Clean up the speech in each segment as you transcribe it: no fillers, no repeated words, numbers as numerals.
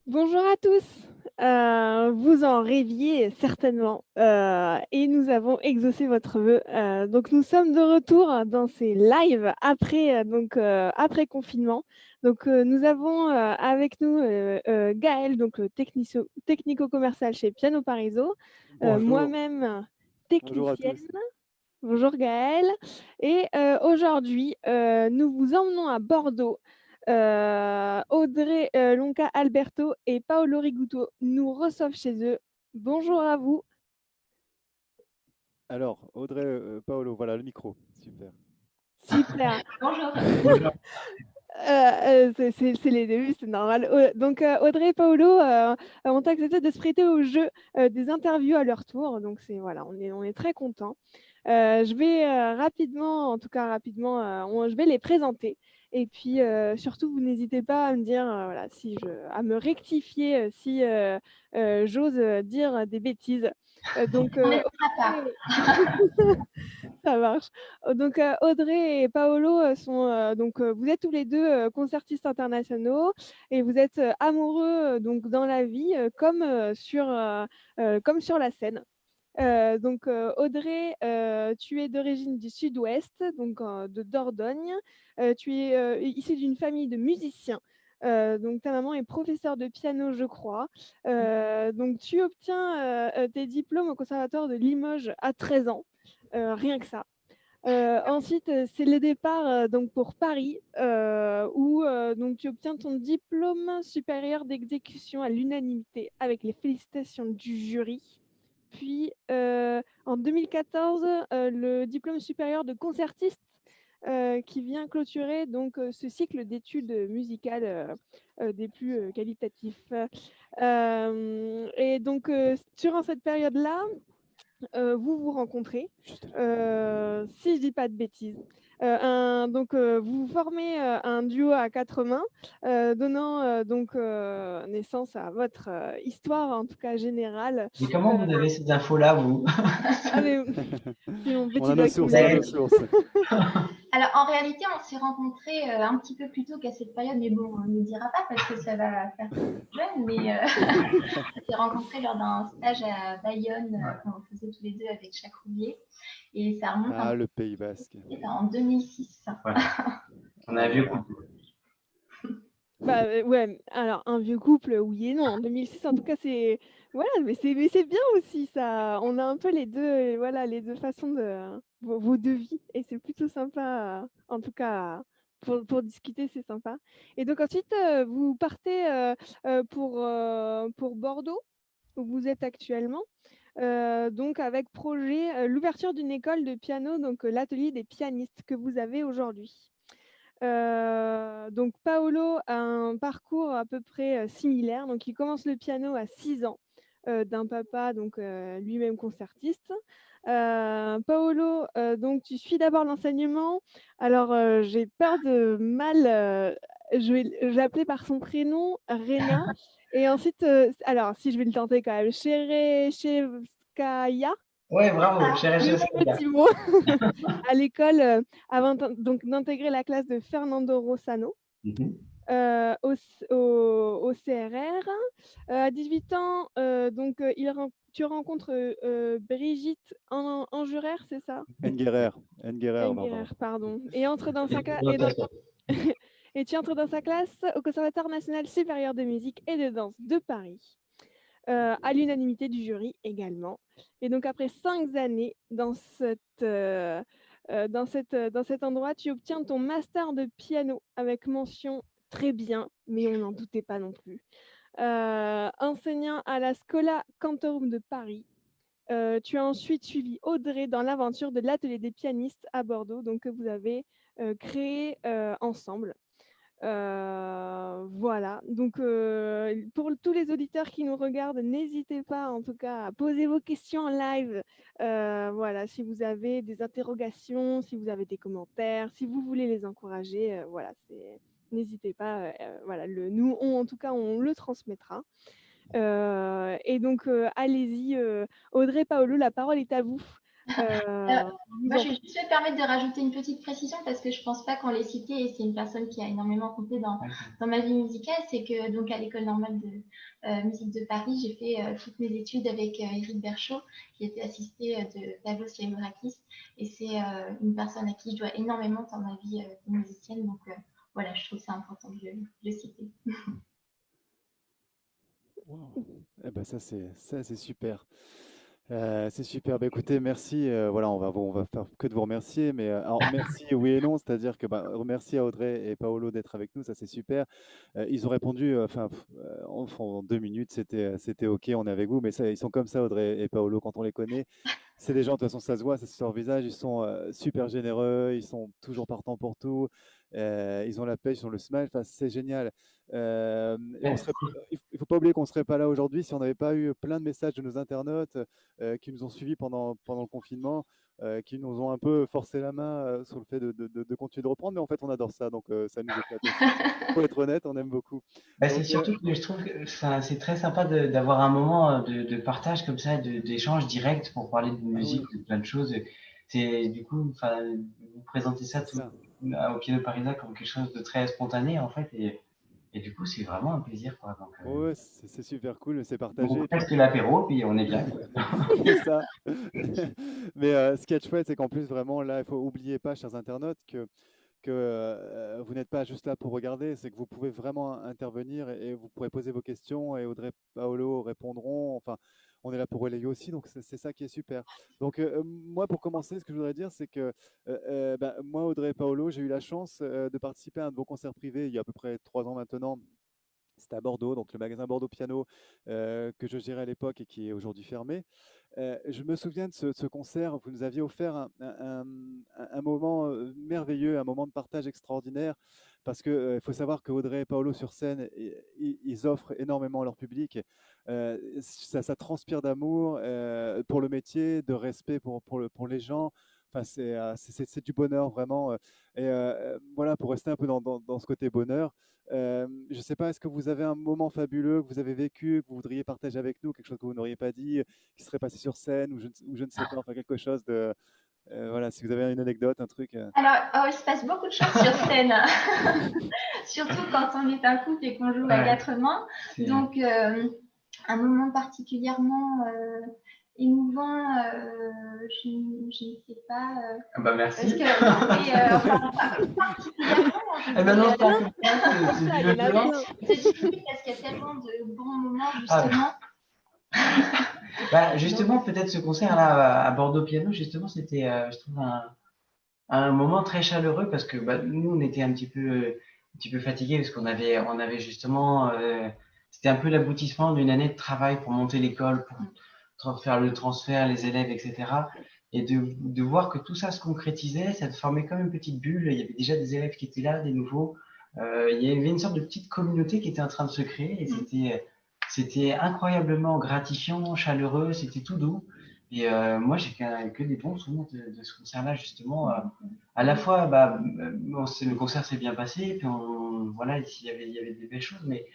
Bonjour à tous. Vous en rêviez certainement, et nous avons exaucé votre vœu. Donc nous sommes de retour dans ces lives après, après confinement. Donc, nous avons, avec nous, Gaëlle, donc technico-commercial chez Piano Pariso, Bonjour, moi-même bonjour à technicienne. tous. Bonjour Gaëlle. Et aujourd'hui, nous vous emmenons à Bordeaux. Audrey Lonca Alberto et Paolo Riguto nous reçoivent chez eux. Bonjour à vous. Alors, Audrey, Paolo, voilà le micro. Super. Super. Bonjour. Bonjour. C'est les débuts, c'est normal. Donc, Audrey et Paolo ont accepté de se prêter au jeu des interviews à leur tour. Donc, voilà, on est très contents. Je vais rapidement, en tout cas rapidement, je vais les présenter. Et puis, surtout, vous n'hésitez pas à me dire, voilà, à me rectifier si j'ose dire des bêtises. Donc, On n'hésitera pas. ça marche. Donc, Audrey et Paolo vous êtes tous les deux concertistes internationaux et vous êtes amoureux donc dans la vie comme sur la scène. Audrey, tu es d'origine du Sud-Ouest, donc de Dordogne. Tu es issue d'une famille de musiciens. Donc ta maman est professeure de piano, je crois. Donc tu obtiens tes diplômes au Conservatoire de Limoges à 13 ans, rien que ça. Ensuite, c'est le départ donc pour Paris, où donc tu obtiens ton diplôme supérieur d'exécution à l'unanimité avec les félicitations du jury. Puis en 2014, le diplôme supérieur de concertiste qui vient clôturer donc ce cycle d'études musicales des plus qualitatifs. Et donc durant cette période-là, vous vous rencontrez, Juste là. si je dis pas de bêtises. Vous formez un duo à quatre mains, donnant naissance à votre histoire, en tout cas générale. Mais comment vous avez ces infos-là, vous? Ah, mais c'est mon On petit a nos doigt qui me sources, on le a nos dit. sources. Alors, en réalité, on s'est rencontrés un petit peu plus tôt qu'à cette période, mais bon, on ne le dira pas parce que ça va faire jeune, mais on s'est rencontrés lors d'un stage à Bayonne qu'on faisait tous les deux avec Jacques Rouvier. Et ça remonte un Ah, le Pays Basque. peu en 2006. Ouais. On a Oh un là vieux là. couple. Bah ouais, alors un vieux couple, oui et non. En 2006, en tout cas, c'est voilà, mais c'est bien aussi ça. On a un peu les deux, voilà, les deux façons de vos deux vies et c'est plutôt sympa. En tout cas, pour discuter, c'est sympa. Et donc ensuite, vous partez pour Bordeaux où vous êtes actuellement. Donc avec projet l'ouverture d'une école de piano, donc l'atelier des pianistes que vous avez aujourd'hui. Donc Paolo a un parcours à peu près similaire. Donc il commence le piano à 6 ans d'un papa donc lui-même concertiste. Paolo, donc tu suis d'abord l'enseignement. Alors j'ai peur de mal, je vais l'appeler par son prénom, Rena. Et ensuite, alors si je vais le tenter quand même, Cherechevskaya, Ouais, bravo, le long petit mot, à l'école avant donc d'intégrer la classe de Fernando Rossano au CRR. À 18 ans, tu rencontres Brigitte Anjurer, c'est ça? Engerer, Engerer, pardon. Engerer, pardon. Et, entre dans sa et tu entres dans sa classe au Conservatoire national supérieur de musique et de danse de Paris. À l'unanimité du jury également. Et donc après 5 années dans cet endroit, tu obtiens ton master de piano avec mention très bien, mais on n'en doutait pas non plus. Enseignant à la Schola Cantorum de Paris. Tu as ensuite suivi Audrey dans l'aventure de l'atelier des pianistes à Bordeaux, donc que vous avez créé ensemble. Voilà, donc pour tous les auditeurs qui nous regardent, n'hésitez pas en tout cas à poser vos questions en live. Voilà, si vous avez des interrogations, si vous avez des commentaires, si vous voulez les encourager, voilà, n'hésitez pas. Voilà, en tout cas, on le transmettra. Et donc, allez-y, Audrey, Paolo, la parole est à vous. Moi, je vais juste me permettre de rajouter une petite précision parce que je pense pas qu'on l'ait cité et c'est une personne qui a énormément compté dans ma vie musicale. C'est que donc à l'école normale de musique de Paris, j'ai fait toutes mes études avec Éric Berchot, qui était assisté de Pavlos Liagourakis. Et c'est une personne à qui je dois énormément dans ma vie de musicienne. Donc voilà, je trouve ça important de le citer. Wow. Eh ben ça c'est super. C'est super. Bah, écoutez, merci. Voilà, on va faire que de vous remercier, mais alors, merci oui et non, c'est-à-dire que bah, remercier à Audrey et Paolo d'être avec nous, ça c'est super. Ils ont répondu, en 2 minutes, c'était OK, on est avec vous, mais ça, ils sont comme ça, Audrey et Paolo, quand on les connaît. C'est des gens, de toute façon, ça se voit, ça se sur leur visage, ils sont super généreux, ils sont toujours partants pour tout, ils ont la pêche, ils ont le smile, enfin, c'est génial. Et il faut pas oublier qu'on ne serait pas là aujourd'hui si on n'avait pas eu plein de messages de nos internautes qui nous ont suivis pendant le confinement, qui nous ont un peu forcé la main sur le fait de continuer de reprendre, mais en fait on adore ça, donc ça nous éclate aussi. Pour être honnête, on aime beaucoup. C'est Donc, surtout que je trouve que c'est très sympa d'avoir un moment de partage comme ça, d'échange direct pour parler de ah musique, oui, de plein de choses. C'est du coup, enfin, vous présentez ça c'est ça. au Piano Parisa comme quelque chose de très spontané en fait, et du coup, c'est vraiment un plaisir, quoi. Donc, Ouais, c'est super cool, c'est on partagé. Et puis, reste l'apéro, puis on est bien. c'est ça. Mais ce qui est chouette, c'est qu'en plus, vraiment, là, il faut oublier pas, chers internautes, que vous n'êtes pas juste là pour regarder, c'est que vous pouvez vraiment intervenir et vous pourrez poser vos questions et Audrey, Paolo répondront. Enfin, on est là pour relayer aussi, donc c'est ça qui est super. Donc moi, pour commencer, ce que je voudrais dire, c'est que moi, Audrey et Paolo, j'ai eu la chance de participer à un de vos concerts privés il y a à peu près 3 ans maintenant. C'était à Bordeaux, donc le magasin Bordeaux Piano que je gérais à l'époque et qui est aujourd'hui fermé. Je me souviens de ce concert. Vous nous aviez offert un moment merveilleux, un moment de partage extraordinaire, parce que faut savoir que Audrey et Paolo sur scène, ils offrent énormément à leur public. Ça transpire d'amour pour le métier, de respect pour les gens. Enfin, c'est du bonheur vraiment. Et voilà, pour rester un peu dans ce côté bonheur, je ne sais pas, est-ce que vous avez un moment fabuleux que vous avez vécu, que vous voudriez partager avec nous, quelque chose que vous n'auriez pas dit, qui serait passé sur scène, ou je ne sais pas, enfin quelque chose de... voilà, si vous avez une anecdote, un truc... Alors, il se passe beaucoup de choses sur scène, surtout quand on est un couple et qu'on joue à 4 mains. Donc, un moment particulièrement émouvant, je ne sais pas. Bah merci. Parce que, particulièrement, c'est difficile parce qu'il y a tellement de bons moments, justement. Justement, peut-être ce concert-là à Bordeaux Piano, justement, c'était, je trouve, un moment très chaleureux parce que nous, on était un petit peu fatigués parce on avait justement, c'était un peu l'aboutissement d'une année de travail pour monter l'école, pour faire le transfert, les élèves, etc. Et de voir que tout ça se concrétisait, ça formait comme une petite bulle. Il y avait déjà des élèves qui étaient là, des nouveaux. Il y avait une sorte de petite communauté qui était en train de se créer et c'était incroyablement gratifiant, chaleureux, c'était tout doux. Et moi, j'ai que des bons souvenirs de ce concert-là, justement. À la fois, le concert s'est bien passé, puis voilà, il y avait des belles choses, mais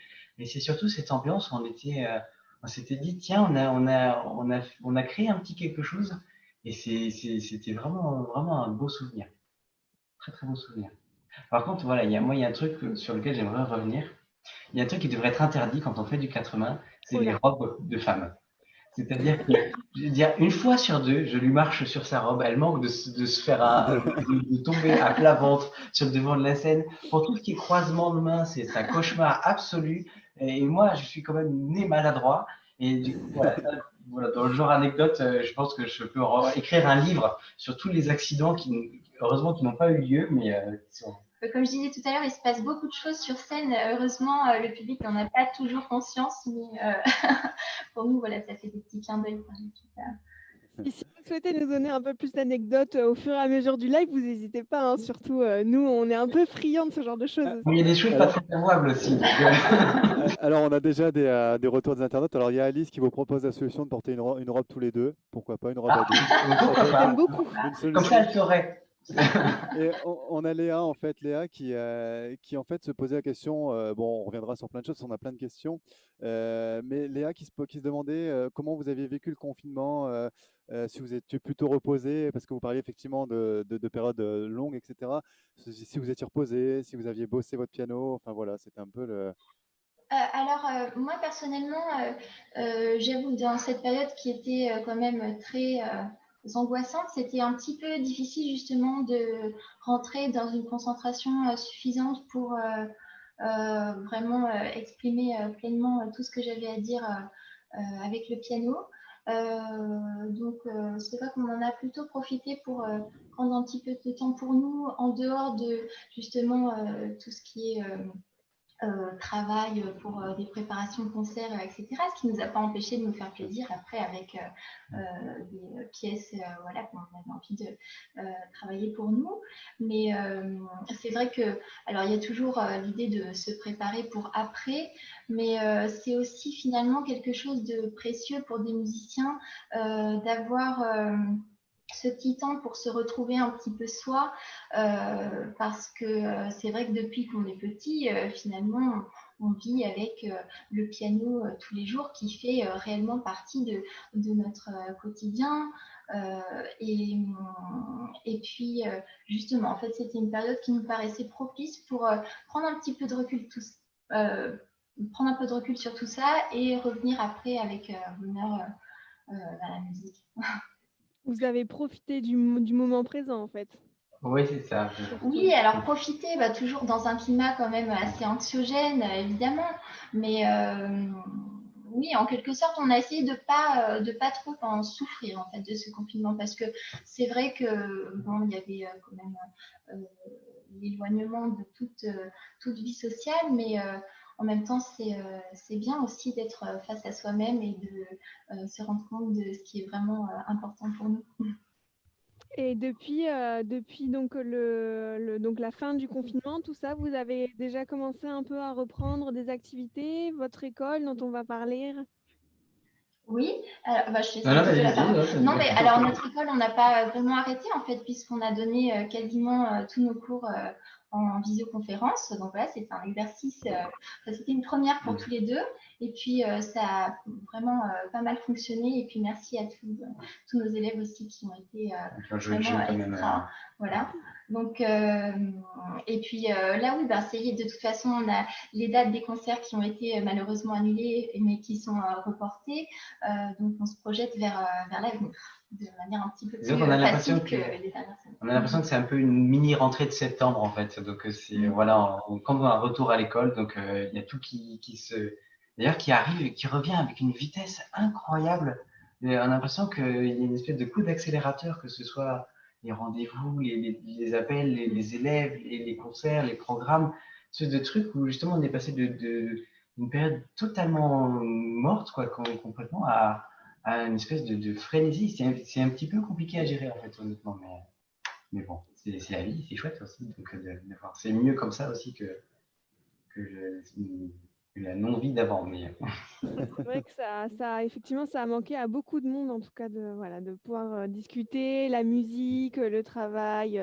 c'est surtout cette ambiance où on s'était dit, tiens, on a créé un petit quelque chose, et c'était vraiment, vraiment un beau souvenir. Très, très beau souvenir. Par contre, voilà, il y a un truc sur lequel j'aimerais revenir. Il y a un truc qui devrait être interdit quand on fait du 4 mains, c'est les robes de femmes. C'est-à-dire que, je veux dire, une fois sur deux, je lui marche sur sa robe, elle manque de se faire de tomber à plat ventre sur le devant de la scène. Pour tout ce qui est croisement de mains, c'est un cauchemar absolu. Et moi, je suis quand même né maladroit. Et du coup, voilà, dans le genre anecdote, je pense que je peux écrire un livre sur tous les accidents heureusement, qui n'ont pas eu lieu, mais qui sont... Comme je disais tout à l'heure, il se passe beaucoup de choses sur scène. Heureusement, le public n'en a pas toujours conscience, mais pour nous, voilà, ça fait des petits clins d'œil. Et si vous souhaitez nous donner un peu plus d'anecdotes au fur et à mesure du live, vous n'hésitez pas. Surtout, nous, on est un peu friands de ce genre de choses. Il y a des choses pas très avouables aussi. Alors, on a déjà des retours des internautes. Alors, il y a Alice qui vous propose la solution de porter une robe tous les deux. Pourquoi pas une robe à deux? J'aime beaucoup. Comme ça, elle saurait. Et on a Léa, en fait, qui en fait se posait la question, bon, on reviendra sur plein de choses, on a plein de questions, mais Léa qui se demandait comment vous aviez vécu le confinement, si vous étiez plutôt reposé, parce que vous parliez effectivement de périodes longues, etc. Si vous étiez reposé, si vous aviez bossé votre piano, enfin voilà, c'était un peu le... Moi personnellement, j'avoue que dans cette période qui était quand même très angoissante, c'était un petit peu difficile justement de rentrer dans une concentration suffisante pour vraiment exprimer pleinement tout ce que j'avais à dire avec le piano. C'est vrai qu'on en a plutôt profité pour prendre un petit peu de temps pour nous en dehors de justement tout ce qui est travail pour des préparations de concerts, etc. Ce qui ne nous a pas empêché de nous faire plaisir après avec des pièces voilà, qu'on avait envie de travailler pour nous. Mais c'est vrai que, alors il y a toujours l'idée de se préparer pour après, mais c'est aussi finalement quelque chose de précieux pour des musiciens d'avoir ce petit temps pour se retrouver un petit peu soi, parce que c'est vrai que depuis qu'on est petit, finalement, on vit avec le piano tous les jours qui fait réellement partie de notre quotidien. Euh, et, et puis, justement, en fait, c'était une période qui nous paraissait propice pour prendre un petit peu de recul prendre un peu de recul sur tout ça et revenir après avec bonheur à la musique. Vous avez profité du moment présent, en fait, Oui, c'est ça. surtout. Oui, alors profiter, bah, toujours dans un climat quand même assez anxiogène, évidemment. Mais oui, en quelque sorte, on a essayé de pas trop en souffrir en fait de ce confinement parce que c'est vrai que bon, il y avait quand même l'éloignement de toute vie sociale, mais en même temps, c'est bien aussi d'être face à soi-même et de se rendre compte de ce qui est vraiment important pour nous. Et depuis donc donc la fin du confinement, tout ça, vous avez déjà commencé un peu à reprendre des activités, votre école dont on va parler? Oui, alors, bah, je te laisse Non, un non, petit peu la vas-y, parole. non, Non, mais alors notre école, on n'a pas vraiment arrêté en fait, puisqu'on a donné quasiment tous nos cours en visioconférence. Donc voilà, c'était un exercice, c'était une première pour tous les deux. Et puis ça a vraiment pas mal fonctionné. Et puis merci à tous nos élèves aussi qui ont été jouer le jeu vraiment quand même. extra. Voilà. Donc, et puis là, oui, bah, ça y est, de toute façon, on a les dates des concerts qui ont été malheureusement annulées, mais qui sont reportées. Donc on se projette vers l'avenir de manière un petit peu plus Disons qu'on a l'impression facile que les dernières semaines. on a l'impression que c'est un peu une mini rentrée de septembre en fait. Donc c'est voilà, comme un retour à l'école. Donc il y a tout qui se, d'ailleurs qui arrive et qui revient avec une vitesse incroyable. Et on a l'impression qu'il y a une espèce de coup d'accélérateur, que ce soit les rendez-vous, les appels, les élèves, les concerts, les programmes, ce de trucs où justement on est passé d'une période totalement morte quoi, complètement à une espèce de frénésie. C'est un petit peu compliqué à gérer en fait honnêtement, mais bon, c'est la vie, c'est chouette aussi. Donc, de voir. C'est mieux comme ça aussi que, que la non-vie d'avant. Mais... C'est vrai que effectivement, ça a manqué à beaucoup de monde, en tout cas, voilà, de pouvoir discuter, la musique, le travail.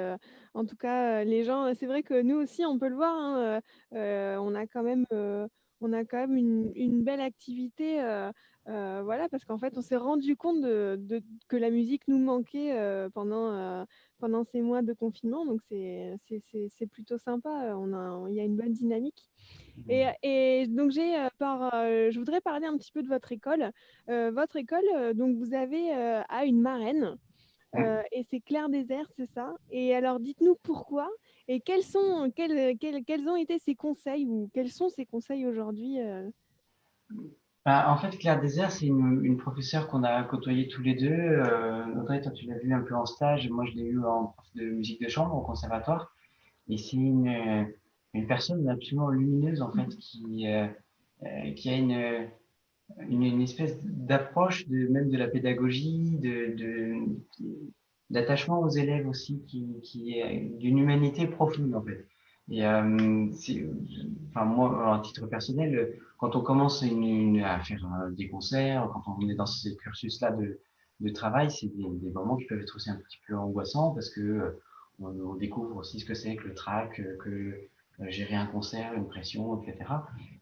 En tout cas, les gens, c'est vrai que nous aussi, on peut le voir, hein, on a quand même une belle activité, voilà, parce qu'en fait, on s'est rendu compte que la musique nous manquait pendant ces mois de confinement. Donc, c'est plutôt sympa. Il y a une bonne dynamique. Et donc je voudrais parler un petit peu de votre école. Votre école, donc vous avez a une marraine et c'est Claire Désert, c'est ça? Et alors dites-nous pourquoi et quels ont été ses conseils ou quels sont ses conseils aujourd'hui? Bah, en fait, Claire Désert, c'est une professeure qu'on a côtoyée tous les deux. Audrey, toi, tu l'as vu un peu en stage. Moi, je l'ai eu en prof de musique de chambre au conservatoire. Et c'est une personne absolument lumineuse, en fait, qui a une espèce d'approche même de la pédagogie, d'attachement aux élèves aussi, qui est d'une humanité profonde en fait. Et enfin moi, à titre personnel, quand on commence à faire des concerts, quand on est dans ces cursus-là de travail, c'est des moments qui peuvent être aussi un petit peu angoissants parce que on découvre aussi ce que c'est que le track, gérer un concert, une pression, etc.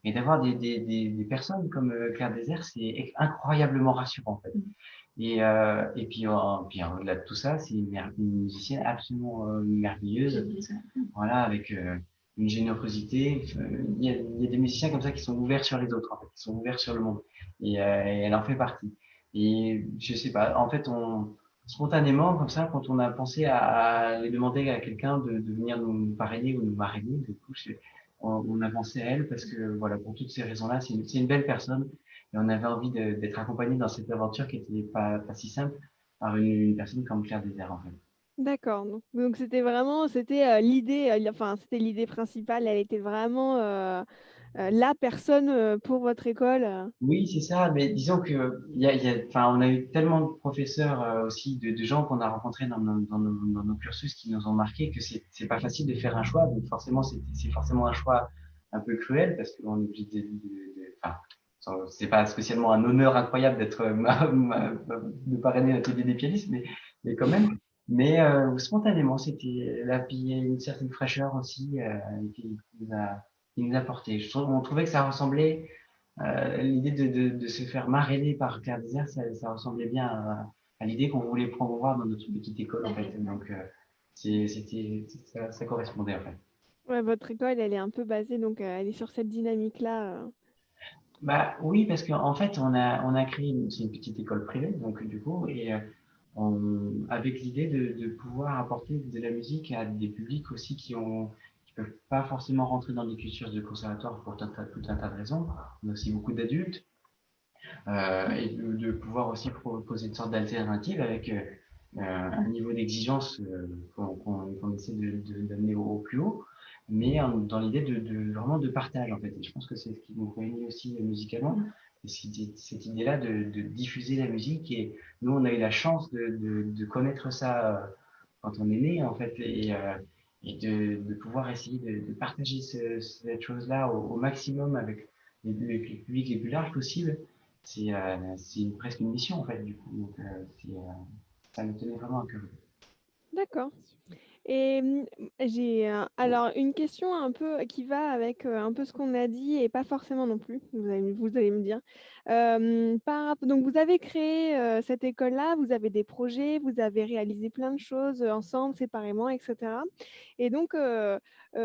Et d'avoir des personnes comme Claire Désert, c'est incroyablement rassurant en fait. Et puis, au-delà de tout ça, c'est une musicienne absolument merveilleuse, voilà, avec une générosité. Il y a des musiciens comme ça qui sont ouverts sur les autres, en fait, qui sont ouverts sur le monde. Et elle en fait partie. Et je sais pas, en fait, spontanément, comme ça, quand on a pensé à lui demander à quelqu'un de venir nous parrainer ou nous marrainer, du coup, on a pensé à elle parce que, voilà, pour toutes ces raisons-là, c'est une belle personne. Et on avait envie d'être accompagné dans cette aventure qui était pas si simple par une personne comme Claire Désert, en fait. D'accord. Donc c'était vraiment, l'idée, enfin c'était l'idée principale. Elle était vraiment la personne pour votre école. Oui, c'est ça, mais disons que enfin, on a eu tellement de professeurs aussi, de gens qu'on a rencontrés dans nos cursus qui nous ont marqué que c'est pas facile de faire un choix. Donc forcément, c'est forcément un choix un peu cruel parce qu'on est obligé enfin, c'est pas spécialement un honneur incroyable d'être de parrainer l'atelier des pianistes, mais quand même. Mais spontanément, c'était là, puis il y a une certaine fraîcheur aussi qui nous a porté. On trouvait que ça ressemblait l'idée de se faire marrainer par Claire Désert, ça ressemblait bien à l'idée qu'on voulait promouvoir dans notre petite école, en fait. Donc, ça correspondait, en fait. Ouais, votre école, elle est un peu basée, donc elle est sur cette dynamique-là. Bah oui, parce qu'en fait, on a créé c'est une petite école privée, donc du coup, et avec l'idée de pouvoir apporter de la musique à des publics aussi qui peuvent pas forcément rentrer dans des cursus de conservatoire pour tout un tas de raisons. On a aussi beaucoup d'adultes. Et de pouvoir aussi proposer une sorte d'alternative avec un niveau d'exigence qu'on essaie d'amener au plus haut, mais dans l'idée vraiment de partage en fait. Et je pense que c'est ce qui nous réunit aussi musicalement. Et cette idée-là de diffuser la musique. Et nous, on a eu la chance de connaître ça quand on est né en fait, et de pouvoir essayer de partager cette chose-là au maximum avec les publics les plus larges possibles. C'est presque une mission en fait du coup. Donc, ça me tenait vraiment à cœur. D'accord. Et j'ai alors une question un peu qui va avec un peu ce qu'on a dit et pas forcément non plus, vous allez me dire. Donc vous avez créé cette école-là, vous avez des projets, vous avez réalisé plein de choses ensemble, séparément, etc. Et donc, est-ce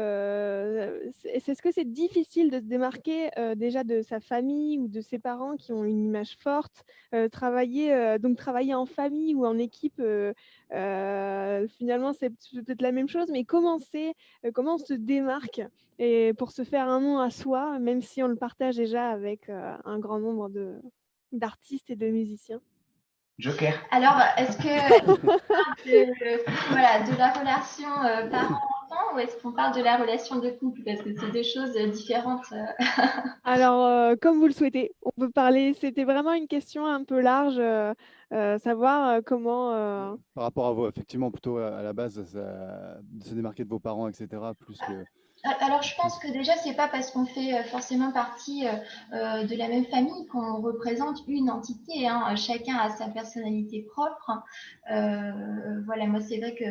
que c'est difficile de se démarquer déjà de sa famille ou de ses parents qui ont une image forte, travailler en famille ou en équipe finalement, c'est peut-être la même chose, mais comment on se démarque et pour se faire un nom à soi, même si on le partage déjà avec un grand nombre d'artistes et de musiciens. Joker. Alors, est-ce que voilà, de la relation parent-enfant ou est-ce qu'on parle de la relation de couple? Parce que c'est deux choses différentes. Alors, comme vous le souhaitez, on peut parler, c'était vraiment une question un peu large, savoir comment... Par rapport à vous, effectivement, plutôt à la base, de se démarquer de vos parents, etc., plus que. Alors, je pense que déjà, c'est pas parce qu'on fait forcément partie de la même famille qu'on représente une entité, hein. Chacun a sa personnalité propre. Voilà, moi, c'est vrai que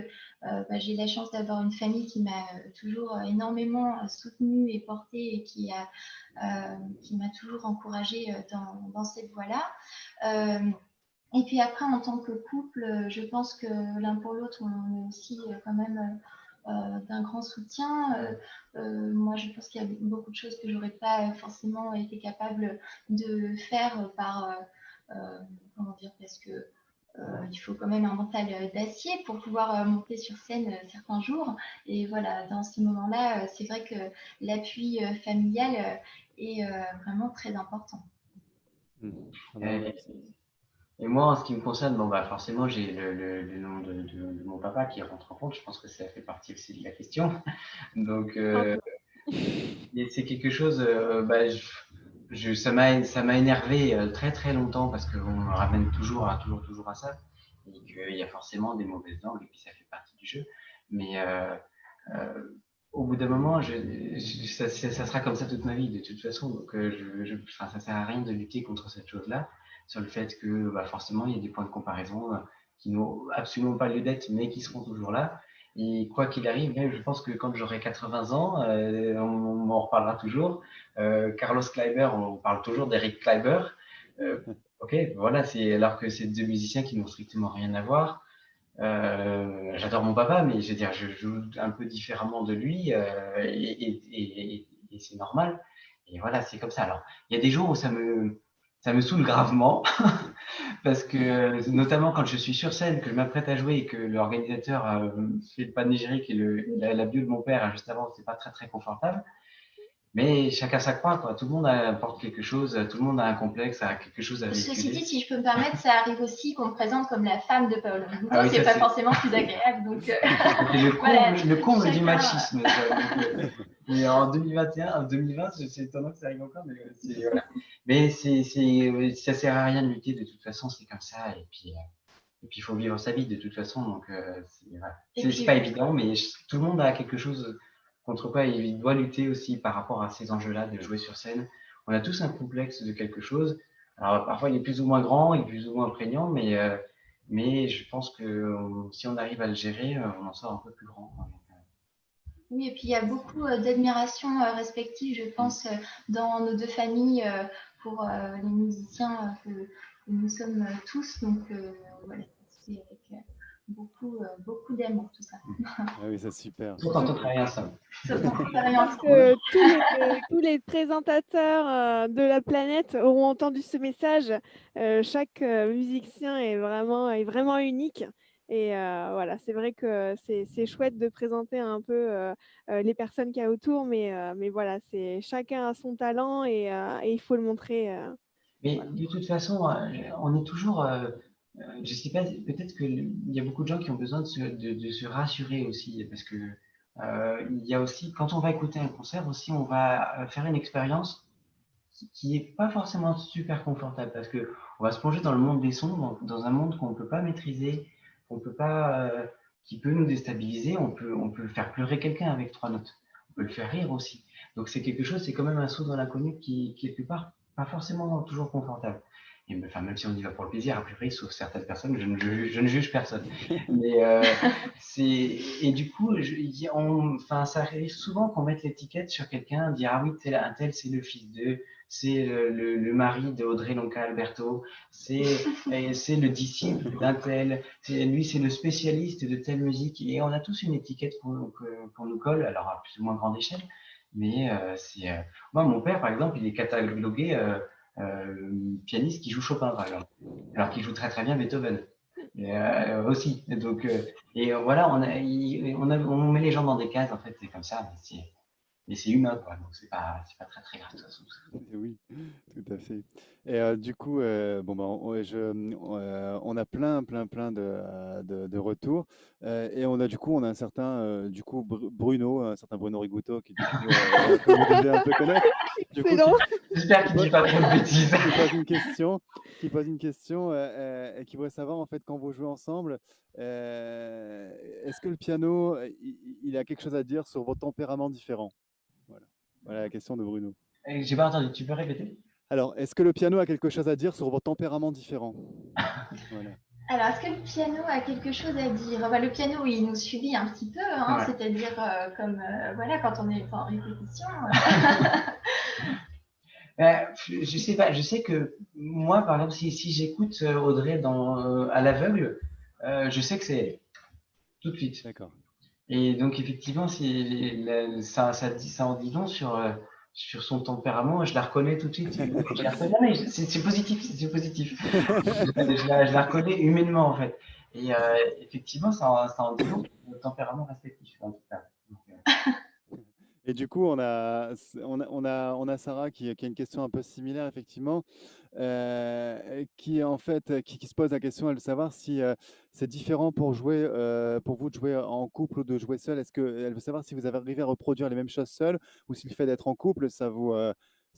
j'ai la chance d'avoir une famille qui m'a toujours énormément soutenue et portée et qui m'a toujours encouragée dans cette voie-là. Et puis après, en tant que couple, je pense que l'un pour l'autre, on est aussi quand même d'un grand soutien. Moi, je pense qu'il y a beaucoup de choses que j'aurais pas forcément été capable de faire comment dire, parce que il faut quand même un mental d'acier pour pouvoir monter sur scène certains jours. Et voilà, dans ces moments-là, c'est vrai que l'appui familial est vraiment très important. Et, et moi, en ce qui me concerne, bon, bah, forcément, j'ai le nom de mon papa qui rentre en compte. Je pense que ça fait partie aussi de la question. Donc, Un peu. c'est quelque chose, ça m'a énervé très très longtemps parce qu'on me ramène toujours à ça. Et qu'il y a forcément des mauvaises langues et puis ça fait partie du jeu. Mais euh, au bout d'un moment, ça sera comme ça toute ma vie de toute façon. Donc, enfin, ça sert à rien de lutter contre cette chose-là, sur le fait que bah, forcément il y a des points de comparaison qui n'ont absolument pas lieu d'être, mais qui seront toujours là. Et quoi qu'il arrive, même je pense que quand j'aurai 80 ans, on en reparlera toujours. Carlos Kleiber, on parle toujours d'Eric Kleiber. Ok, voilà, c'est alors que c'est deux musiciens qui n'ont strictement rien à voir. J'adore mon papa, mais je veux dire, je joue un peu différemment de lui et c'est normal. Et voilà, c'est comme ça. Alors, il y a des jours où ça me saoule gravement parce que, notamment quand je suis sur scène, que je m'apprête à jouer et que l'organisateur fait le panégyrique et la bio de mon père juste avant, c'est pas très très confortable. Mais chacun sa croix, quoi. Tout le monde apporte quelque chose, tout le monde a un complexe, a quelque chose à Ceci dit, véhiculer. si je peux me permettre, ça arrive aussi qu'on me présente comme la femme de Paolo Minuto. Ah oui, C'est ça pas c'est forcément plus agréable. Donc, c'est voilà, le comble du chacun. machisme. Ça. Donc, mais en 2021, en 2020, c'est étonnant que ça arrive encore, mais voilà. Mais ça sert à rien de lutter de toute façon, c'est comme ça. Et puis il faut vivre sa vie de toute façon, donc voilà. Et C'est puis, pas évident, mais tout le monde a quelque chose contre quoi il doit lutter aussi par rapport à ces enjeux-là de jouer sur scène. On a tous un complexe de quelque chose. Alors parfois il est plus ou moins grand, il est plus ou moins prégnant, mais je pense que si on arrive à le gérer, on en sort un peu plus grand. oui, et puis il y a beaucoup d'admiration respective, je pense, dans nos deux familles pour les musiciens que nous sommes tous. Donc, voilà, c'est avec beaucoup d'amour, tout ça. Ah oui, c'est super. Sauf quand on travaille ensemble. Sauf quand on travaille Je pense ensemble. que tous les présentateurs de la planète auront entendu ce message. Chaque musicien est vraiment unique. Et voilà, c'est vrai que c'est chouette de présenter un peu les personnes qu'il y a autour, mais voilà, chacun a son talent et il faut le montrer. Mais Voilà. de toute façon, on est toujours, je sais pas, peut-être qu'il y a beaucoup de gens qui ont besoin de se rassurer aussi, parce que il y a aussi, quand on va écouter un concert aussi, on va faire une expérience qui est pas forcément super confortable, parce que on va se plonger dans le monde des sons, dans un monde qu'on ne peut pas maîtriser, qu'on peut pas, qui peut nous déstabiliser. On peut faire pleurer quelqu'un avec trois notes. On peut le faire rire aussi. Donc c'est quelque chose, c'est quand même un saut dans l'inconnu qui, quelque part, pas forcément toujours confortable. Et enfin, même si on y va pour le plaisir, a priori, sauf certaines personnes, je ne juge personne. Mais et du coup, enfin, ça arrive souvent qu'on mette l'étiquette sur quelqu'un, dire ah oui, un tel, c'est le fils de, c'est le mari de Audrey Lonca Alberto, c'est le disciple d'un tel, lui c'est le spécialiste de telle musique, et on a tous une étiquette qu'on nous colle, alors à plus ou moins grande échelle, mais moi mon père par exemple, il est catalogué pianiste qui joue Chopin par exemple, alors qu'il joue très très bien Beethoven. Aussi. Donc, voilà, on met les gens dans des cases, en fait, c'est comme ça, mais c'est humain, quoi. Donc, c'est pas très très grave de toute façon. Oui, tout à fait. Et du coup, bon, ben, on a plein de retours. Et du coup, on a un certain du coup, Bruno, un certain Bruno Rigouto, qui du coup, que vous devez un peu connaître, du coup, Excellent. J'espère qu'il ne dit pas trop de bêtises. qui pose une question et qui voudrait savoir, en fait, quand vous jouez ensemble, est-ce que le piano, il a quelque chose à dire sur vos tempéraments différents? Voilà. Voilà la question de Bruno. J'ai pas entendu, tu peux répéter? Alors, est-ce que le piano a quelque chose à dire sur vos tempéraments différents? Voilà. Alors, est-ce que le piano a quelque chose à dire? Bah, le piano, il nous subit un petit peu, hein, Ouais. c'est-à-dire comme voilà, quand on est en répétition. Je sais pas, je sais que moi, par exemple, si j'écoute Audrey à l'aveugle, je sais que c'est elle, tout de suite. D'accord. Et donc, effectivement, ça en dit long sur son tempérament. Je la reconnais tout de suite. Je la reconnais, mais c'est positif, c'est positif. Je la reconnais humainement, en fait. Et effectivement, ça en dit long sur le tempérament respectif, en tout cas. Donc, Et du coup, on a Sarah qui a une question un peu similaire, effectivement, qui en fait, qui se pose la question, elle veut savoir si c'est différent pour jouer, pour vous de jouer en couple ou de jouer seul. Elle veut savoir si vous avez arrivé à reproduire les mêmes choses seul ou si le fait d'être en couple, ça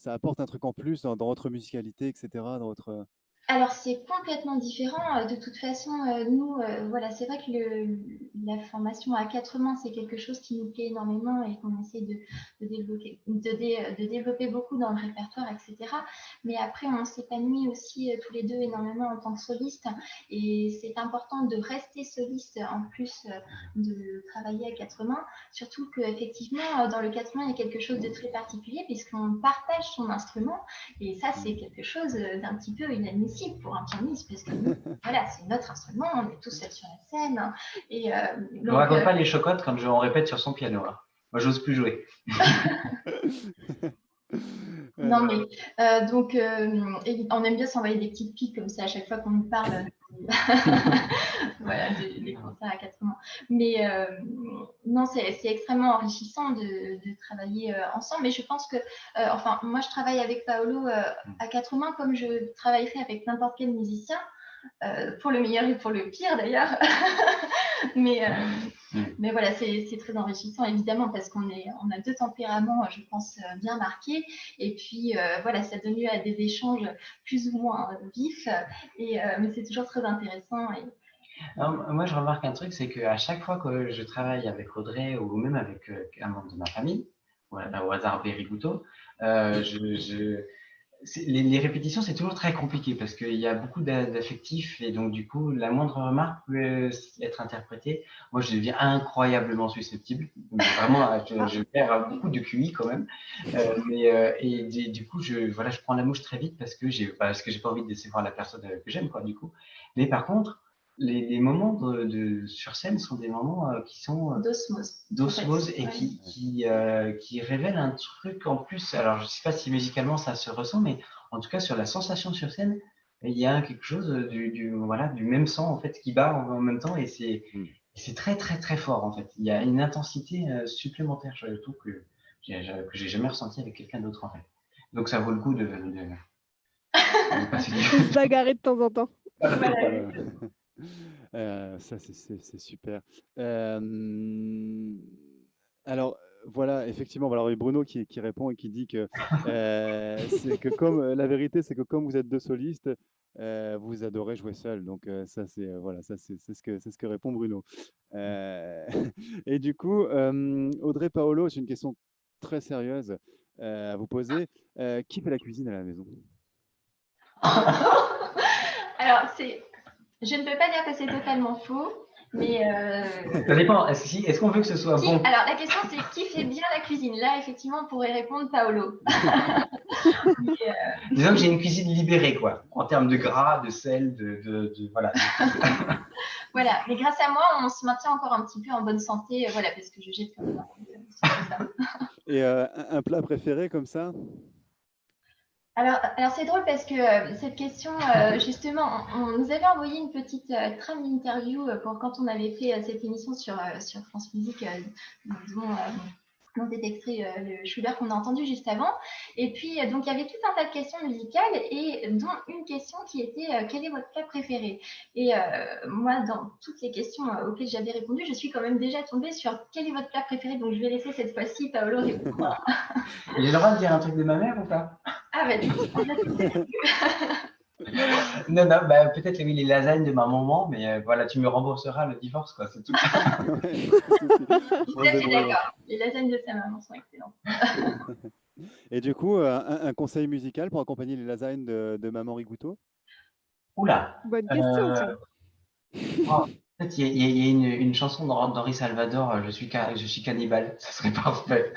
apporte un truc en plus dans votre musicalité, etc. Dans votre... Alors, c'est complètement différent. De toute façon, nous, voilà, c'est vrai que la formation à quatre mains, c'est quelque chose qui nous plaît énormément et qu'on essaie de développer beaucoup dans le répertoire, etc. Mais après, on s'épanouit aussi tous les deux énormément en tant que soliste. Et c'est important de rester soliste en plus de travailler à quatre mains. Surtout qu'effectivement, dans le quatre mains, il y a quelque chose de très particulier puisqu'on partage son instrument. Et ça, c'est quelque chose d'un petit peu inadmissible pour un pianiste, parce que nous, voilà, c'est notre instrument, on est tous seuls sur la scène. Hein, et ne raconte pas les chocottes quand on répète sur son piano. Hein. Moi, j'ose plus jouer. Non, mais donc, on aime bien s'envoyer des petites piques comme ça à chaque fois qu'on nous parle. Voilà, des concerts à quatre mains. Mais non, c'est extrêmement enrichissant de travailler ensemble. Mais je pense que, enfin, moi, je travaille avec Paolo à quatre mains comme je travaillerais avec n'importe quel musicien, pour le meilleur et pour le pire d'ailleurs. Mais voilà, c'est très enrichissant évidemment parce on a deux tempéraments, je pense, bien marqués. Et puis voilà, ça donne lieu à des échanges plus ou moins vifs. Mais c'est toujours très intéressant. Non, moi, je remarque un truc, c'est qu'à chaque fois que je travaille avec Audrey ou même avec un membre de ma famille, voilà, au hasard Berigouto, les répétitions, c'est toujours très compliqué parce qu'il y a beaucoup d'affectifs et donc du coup, la moindre remarque peut être interprétée. Moi, je deviens incroyablement susceptible. Donc, vraiment, je perds beaucoup de QI quand même. Et du coup, voilà, je prends la mouche très vite parce que j'ai pas envie de décevoir la personne que j'aime, quoi, du coup. Mais par contre, les moments sur scène sont des moments qui sont d'osmose et qui révèlent un truc en plus. Alors, je sais pas si musicalement ça se ressent, mais en tout cas, sur la sensation sur scène, il y a quelque chose du même sang, en fait, qui bat en même temps et c'est très, très, très fort, en fait. Il y a une intensité supplémentaire, je trouve, que j'ai jamais ressenti avec quelqu'un d'autre, en fait. Donc, ça vaut le coup de passer de se bagarrer de temps en temps. Ça, c'est super. Alors, voilà, effectivement, voilà, il y a Bruno qui répond et qui dit que c'est que comme la vérité, c'est que comme vous êtes deux solistes, vous adorez jouer seul. Donc ça, c'est voilà, ça c'est ce que répond Bruno. Et du coup, Audrey Paolo, j'ai une question très sérieuse à vous poser. Qui fait la cuisine à la maison? Alors, je ne peux pas dire que c'est totalement faux, mais ça dépend. Est-ce qu'on veut que ce soit bon? Alors, la question, c'est qui fait bien la cuisine? Là, effectivement, on pourrait répondre Paolo. Disons que j'ai une cuisine libérée, quoi, en termes de gras, de sel, voilà. Voilà, mais grâce à moi, on se maintient encore un petit peu en bonne santé, voilà, parce que je jette comme ça. Et un plat préféré comme ça? Alors c'est drôle parce que cette question, justement, on nous avait envoyé une petite trame d'interview pour quand on avait fait cette émission sur France Musique, dont est extrait le Schubert qu'on a entendu juste avant. Et puis, donc, il y avait tout un tas de questions musicales et dont une question qui était quel est votre plat préféré? Et moi, dans toutes les questions auxquelles j'avais répondu, je suis quand même déjà tombée sur quel est votre plat préféré. Donc, je vais laisser cette fois-ci Paolo répondre. J'ai le droit de dire un truc de ma mère ou pas? Ah, bah, du coup, non, bah, peut-être oui, les lasagnes de ma maman, mais voilà, tu me rembourseras le divorce, quoi, c'est tout. Tout à fait d'accord. Les lasagnes de sa maman sont excellentes. Et du coup, un conseil musical pour accompagner les lasagnes de Maman Rigouto? Oula. Bonne question, ça. En fait, il y a une chanson d'Henri Salvador, je suis cannibale, ça serait parfait.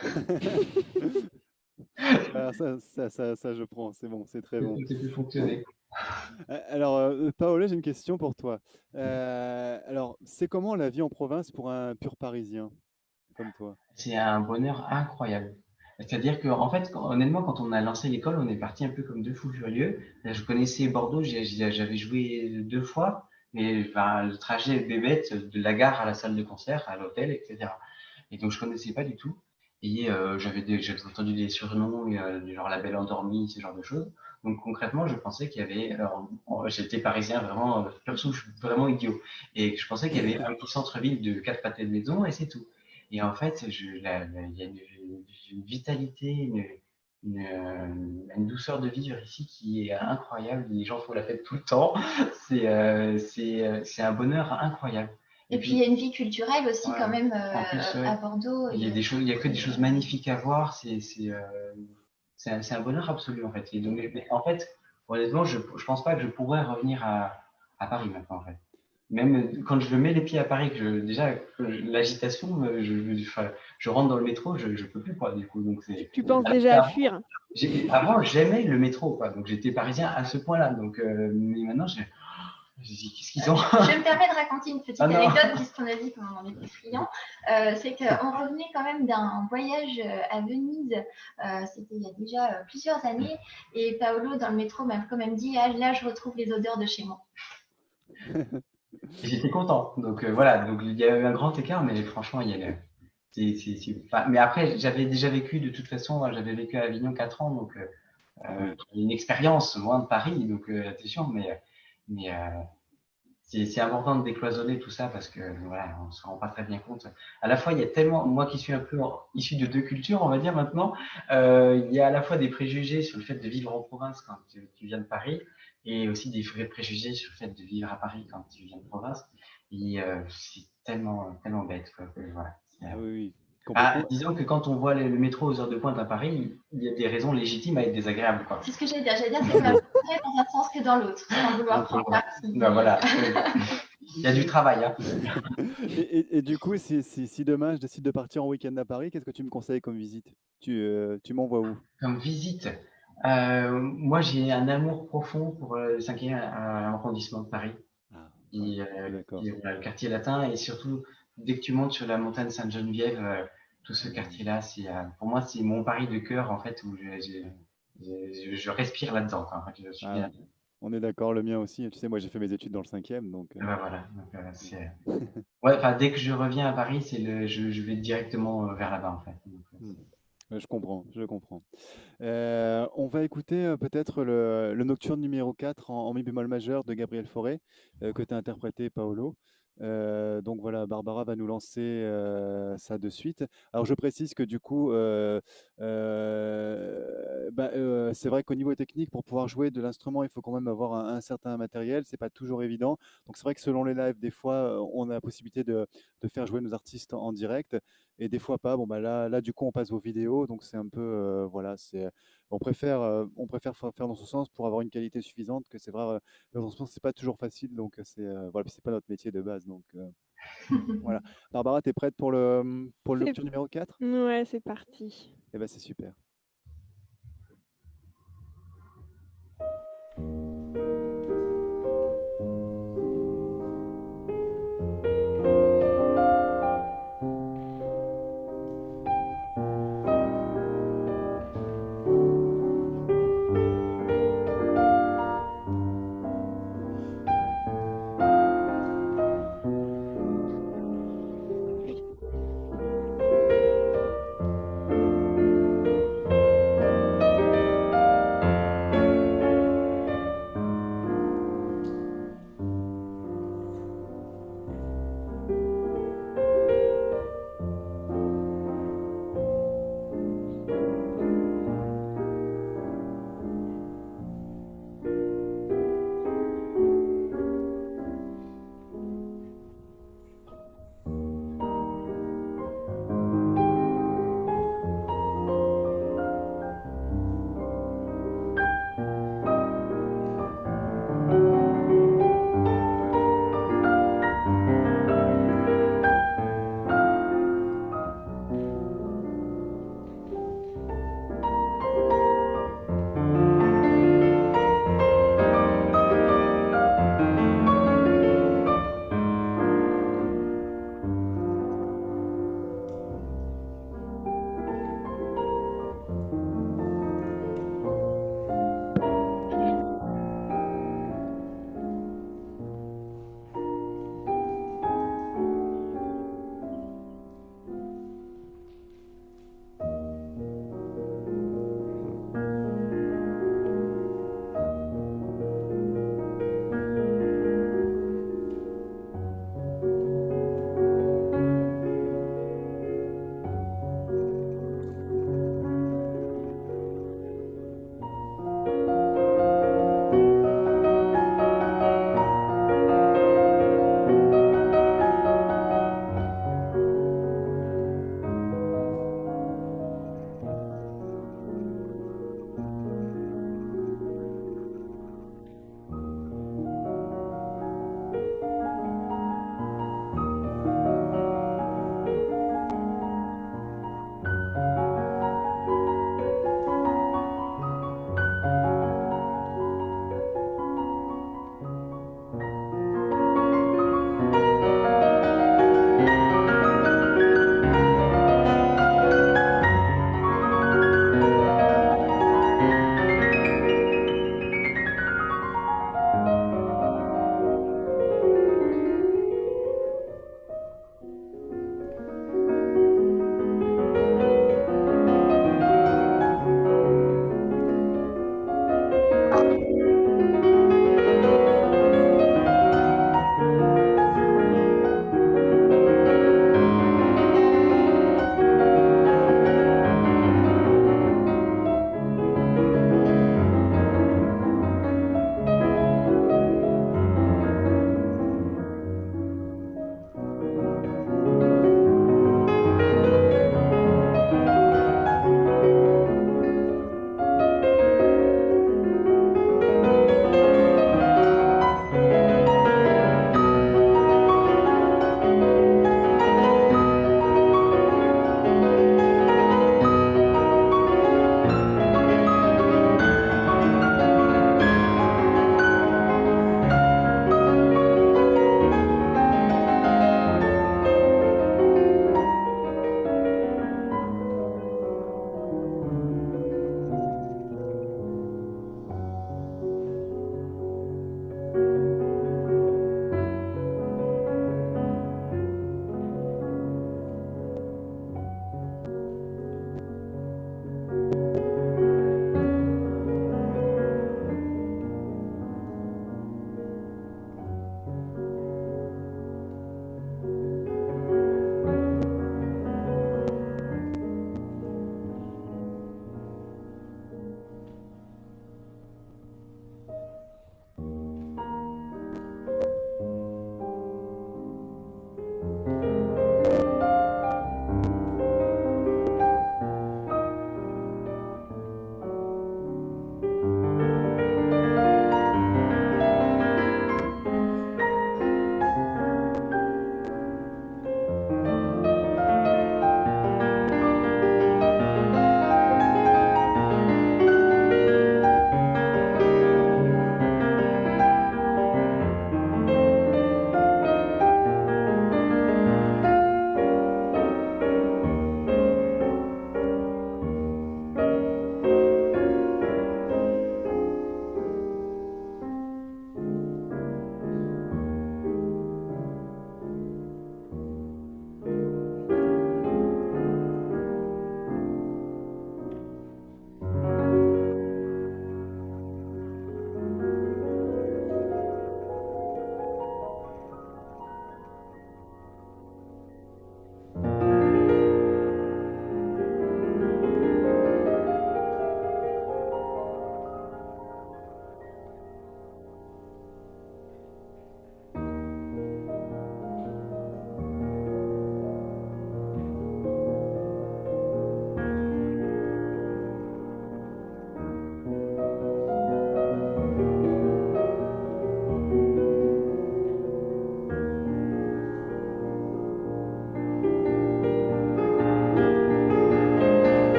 Ça, je prends, c'est bon, c'est très bon. Ça peut fonctionner. Alors, Paolo, j'ai une question pour toi. Alors, c'est comment la vie en province pour un pur Parisien comme toi? C'est un bonheur incroyable. C'est-à-dire que, en fait, honnêtement, quand on a lancé l'école, on est parti un peu comme deux fous furieux. Je connaissais Bordeaux, j'avais joué 2 fois, mais enfin, le trajet bébête de la gare à la salle de concert, à l'hôtel, etc. Et donc, je connaissais pas du tout. Et j'avais entendu des surnoms, du genre la belle endormie, ce genre de choses. Donc, concrètement, je pensais qu'il y avait, j'étais parisien vraiment, pur souche, vraiment idiot. Et je pensais qu'il y avait un petit centre-ville de 4 pâtés de maison et c'est tout. Et en fait, il y a une vitalité, une douceur de vivre ici qui est incroyable. Les gens font la fête tout le temps. C'est un bonheur incroyable. Et puis il y a une vie culturelle aussi Ouais. quand même En plus, ouais. à Bordeaux. Il y a des choses, il y a que des choses magnifiques à voir. C'est un bonheur absolu en fait. Et donc, en fait, honnêtement, je pense pas que je pourrais revenir à Paris maintenant en fait. Même quand je mets les pieds à Paris, déjà l'agitation, je rentre dans le métro, je peux plus quoi du coup. Donc Tu penses alors déjà à fuir. avant j'aimais le métro quoi, donc j'étais parisien à ce point-là. Donc mais maintenant je dis qu'est-ce qu'ils ont. Je me permets de raconter une petite non. anecdote puisqu'on a dit qu'on en était friands. C'est qu'on revenait quand même d'un voyage à Venise. C'était il y a déjà plusieurs années. Et Paolo, dans le métro, m'a quand même dit, ah, là, je retrouve les odeurs de chez moi. J'étais content. Donc voilà, donc il y a eu un grand écart, mais franchement, il y a mais après, j'avais déjà vécu de toute façon, j'avais vécu à Avignon 4 ans, donc une expérience loin de Paris, donc attention, mais c'est important de décloisonner tout ça parce que voilà, on se rend pas très bien compte. À la fois, il y a tellement, moi qui suis un peu issu de deux cultures, on va dire maintenant, il y a à la fois des préjugés sur le fait de vivre en province quand tu viens de Paris, et aussi des vrais préjugés sur le fait de vivre à Paris quand tu viens de province. Et c'est tellement bête, quoi. Voilà. Oui, complètement. Disons que quand on voit le métro aux heures de pointe à Paris, il y a des raisons légitimes à être désagréable, quoi. C'est ce que j'allais dire. J'allais dire que ça m'a fait dans un sens que dans l'autre, sans vouloir prendre parti. Ben voilà. Il y a du travail. Hein. Et du coup, si demain je décide de partir en week-end à Paris, qu'est-ce que tu me conseilles comme visite? Tu m'envoies où? Comme visite, moi j'ai un amour profond pour le 5e arrondissement de Paris. Ah, Et, d'accord. voilà, le quartier latin, et surtout dès que tu montes sur la montagne Sainte-Geneviève, tout ce quartier-là, pour moi c'est mon Paris de cœur en fait où je respire là-dedans. En fait, je suis Ah, bien. on est d'accord, le mien aussi. Tu sais, moi j'ai fait mes études dans le 5e, donc Ben voilà. Donc, ouais, enfin dès que je reviens à Paris, je vais directement vers là-bas en fait. Donc, je comprends, je comprends. On va écouter peut-être le nocturne numéro 4 en mi bémol majeur de Gabriel Fauré, que tu as interprété, Paolo. Donc voilà, Barbara va nous lancer ça de suite. Alors je précise que du coup, c'est vrai qu'au niveau technique, pour pouvoir jouer de l'instrument, il faut quand même avoir un certain matériel. C'est pas toujours évident. Donc c'est vrai que selon les lives, des fois, on a la possibilité de faire jouer nos artistes en direct, et des fois pas. Bon bah là du coup, on passe vos vidéos, donc c'est un peu voilà, on préfère faire dans ce sens pour avoir une qualité suffisante, que c'est vrai, dans ce sens, c'est pas toujours facile, donc voilà, c'est pas notre métier de base, donc voilà. Barbara, tu es prête pour le C'est- lecture numéro 4? Ouais, c'est parti. Eh ben c'est super.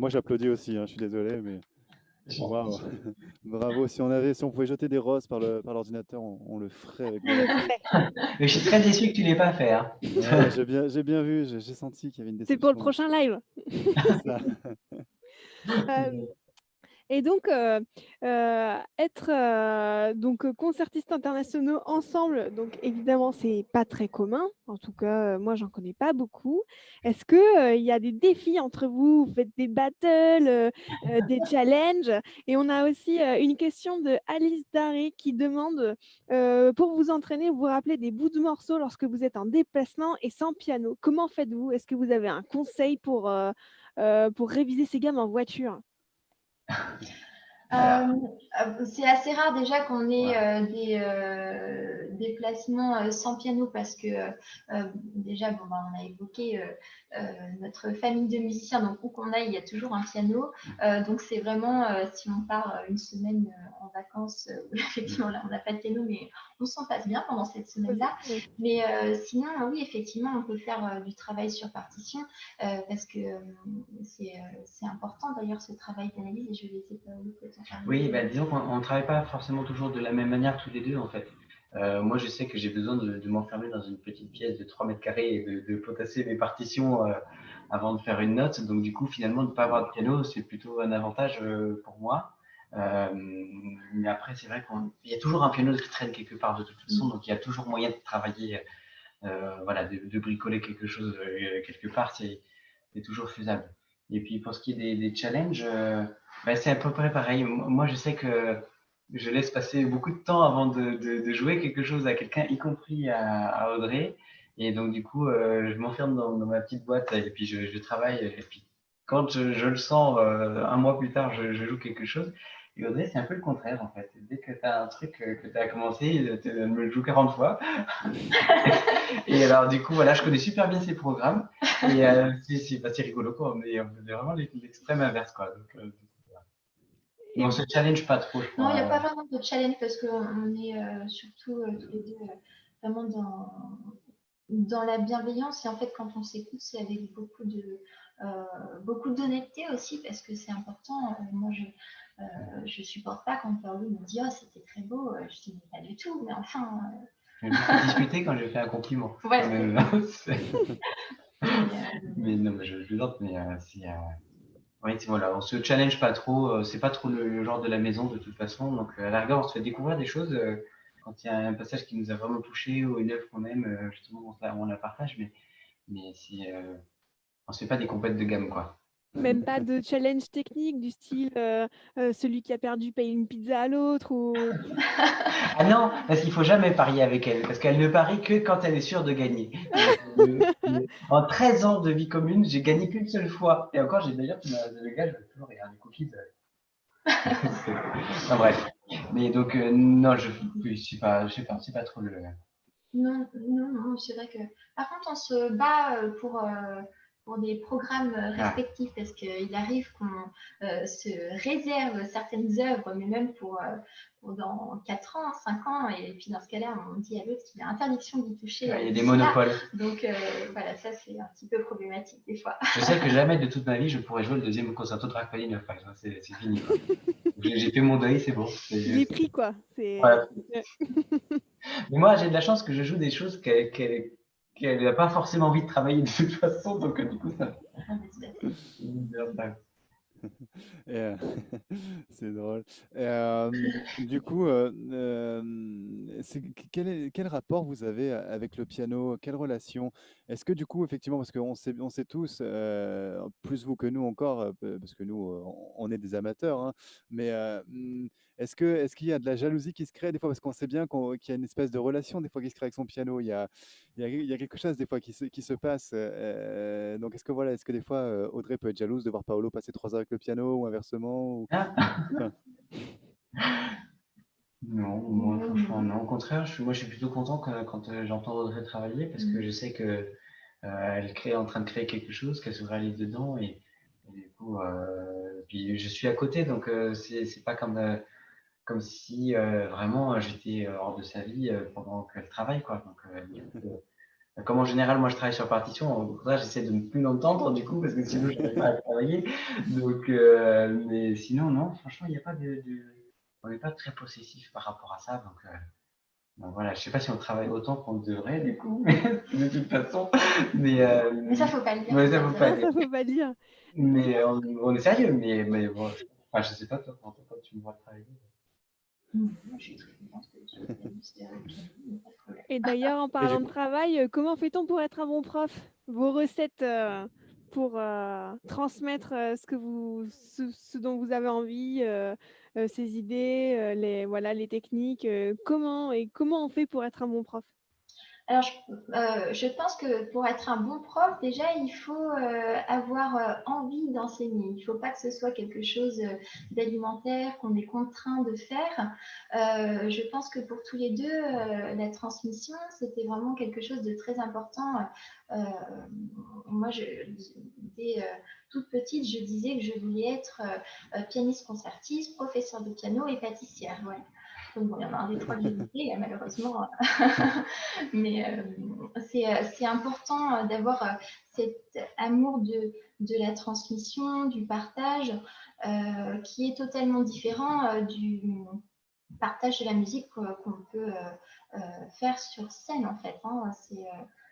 moi j'applaudis aussi, hein, je suis désolé, mais waouh, bravo. Si on pouvait jeter des roses par l'ordinateur, on le ferait avec On le volonté. ferait. Mais je suis très déçu que tu l'aies pas fait, hein. Ouais, j'ai bien vu, j'ai senti qu'il y avait une C'est pour le déception. prochain live. C'est ça. Euh, Et donc, être concertistes internationaux ensemble, donc évidemment, c'est pas très commun. En tout cas, moi, j'en connais pas beaucoup. Est-ce que il y a des défis entre vous? Vous faites des battles, des challenges? Et on a aussi une question de Alice Daré qui demande pour vous entraîner, vous vous rappelez des bouts de morceaux lorsque vous êtes en déplacement et sans piano. Comment faites-vous? Est-ce que vous avez un conseil pour réviser ces gammes en voiture? Alors, C'est assez rare déjà qu'on ait ouais. des déplacements sans piano parce que déjà, bon, bah, on a évoqué notre famille de musiciens, donc où qu'on aille, il y a toujours un piano. Donc c'est vraiment, si on part une semaine en vacances, où effectivement là on n'a pas de piano, mais on s'en passe bien pendant cette semaine-là. Oui. Mais sinon, oui, effectivement, on peut faire du travail sur partition parce que c'est important d'ailleurs ce travail d'analyse et je vais laisser Paolo peut-être en parler. Oui, bah, disons qu'on ne travaille pas forcément toujours de la même manière tous les deux, en fait. Moi, je sais que j'ai besoin de m'enfermer dans une petite pièce de 3 mètres carrés et de potasser mes partitions avant de faire une note. Donc, du coup, finalement, de ne pas avoir de piano, c'est plutôt un avantage pour moi. Euh, mais après, c'est vrai qu'il y a toujours un piano qui traîne quelque part de toute façon, donc il y a toujours moyen de travailler, voilà, de bricoler quelque chose quelque part, c'est toujours faisable. Et puis, pour ce qui est des challenges, bah, c'est à peu près pareil. Moi, je sais que je laisse passer beaucoup de temps avant de jouer quelque chose à quelqu'un, y compris à Audrey. Et donc, du coup, je m'enferme dans ma petite boîte et puis je travaille. Et puis, quand je le sens, un mois plus tard, je joue quelque chose. Et Audrey, c'est un peu le contraire, en fait. Dès que tu as un truc que tu as commencé, tu me le joues 40 fois. Et alors, du coup, voilà, je connais super bien ces programmes. Et c'est rigolo, quoi. Mais on fait vraiment l'extrême inverse, quoi. Donc, mais on se challenge pas trop, je Non, il n'y a crois. pas vraiment de challenge parce qu'on est surtout tous les deux vraiment dans la bienveillance et en fait quand on s'écoute c'est avec beaucoup d'honnêteté aussi parce que c'est important. Moi je supporte pas quand Paolo me dit oh c'était très beau. Je dis mais pas du tout mais enfin. Je vais beaucoup discuter quand je fais un compliment. Ouais. Mais non, mais je plaisante, mais oui, voilà, on se challenge pas trop. C'est pas trop le genre de la maison de toute façon. Donc à la rigueur, on se fait découvrir des choses quand il y a un passage qui nous a vraiment touché ou une œuvre qu'on aime. Justement, on la partage, mais on se fait pas des compètes de gamme, quoi. Même pas de challenge technique du style celui qui a perdu paye une pizza à l'autre ou... Ah non, parce qu'il faut jamais parier avec elle, parce qu'elle ne parie que quand elle est sûre de gagner. En 13 ans de vie commune, j'ai gagné qu'une seule fois. Et encore, j'ai d'ailleurs, le gars, je vais toujours regarder les cookies. Enfin, bref. Mais donc, non, je sais pas, c'est pas trop le. Non, non, non, c'est vrai que. Par contre, on se bat pour des programmes respectifs parce qu'il arrive qu'on se réserve certaines œuvres, mais même pour dans 4 ans, 5 ans, et puis dans ce cas-là, on dit à l'autre qu'il a interdiction d'y toucher. Il y a des monopoles. Donc voilà, ça c'est un petit peu problématique des fois. Je sais que jamais de toute ma vie je pourrais jouer le deuxième concerto de Rachmaninoff, par exemple. C'est fini, quoi. J'ai fait mon deuil, c'est bon. Il est pris, quoi. Voilà. Mais moi, j'ai de la chance que je joue des choses qu'elle n'a pas forcément envie de travailler de toute façon, donc du coup, ça. Et, c'est drôle. Du coup, quel rapport vous avez avec le piano? Quelle relation? Est-ce que du coup, effectivement, parce on sait tous, plus vous que nous encore, parce que nous, on est des amateurs, hein, mais est-ce qu'il y a de la jalousie qui se crée des fois? Parce qu'on sait bien qu'il y a une espèce de relation des fois qui se crée avec son piano. Il y a quelque chose des fois qui se passe. Donc est-ce que des fois Audrey peut être jalouse de voir Paolo passer 3 heures avec le piano ou inversement Enfin, Non, moi, franchement, non. Au contraire, moi, je suis plutôt content quand j'entends Audrey travailler parce que je sais que elle est en train de créer quelque chose, qu'elle se réalise dedans et du coup, puis je suis à côté, donc c'est pas comme si vraiment j'étais hors de sa vie pendant qu'elle travaille, quoi. Donc, du coup, Comme en général, moi, je travaille sur partition, là, j'essaie de ne plus l'entendre, du coup, parce que sinon, je n'arrive pas à travailler. Donc, mais sinon, non, franchement, il n'y a pas on n'est pas très possessif par rapport à ça. Donc voilà, je sais pas si on travaille autant qu'on devrait, du coup, de toute façon. Mais ça, faut pas le dire. Mais ça, faut pas Non, dire. ça faut pas le dire. Mais on est sérieux, mais bon, enfin, je sais pas, toi, quand tu me vois travailler. Moi, je suis très contente que tu aies fait pas de problème. Et d'ailleurs, en parlant de travail, comment fait-on pour être un bon prof? Vos recettes pour transmettre ce dont vous avez envie, ces idées, les techniques. Comment on fait pour être un bon prof? Alors, je pense que pour être un bon prof, déjà, il faut avoir envie d'enseigner. Il ne faut pas que ce soit quelque chose d'alimentaire, qu'on est contraint de faire. Je pense que pour tous les deux, la transmission, c'était vraiment quelque chose de très important. Euh, Moi, dès toute petite, je disais que je voulais être pianiste concertiste, professeur de piano et pâtissière. Voilà. Donc, bon, il y en a un des trois que j'ai dit, malheureusement. Mais c'est important d'avoir cet amour de la transmission, du partage, qui est totalement différent du partage de la musique qu'on peut faire sur scène, en fait. Hein. C'est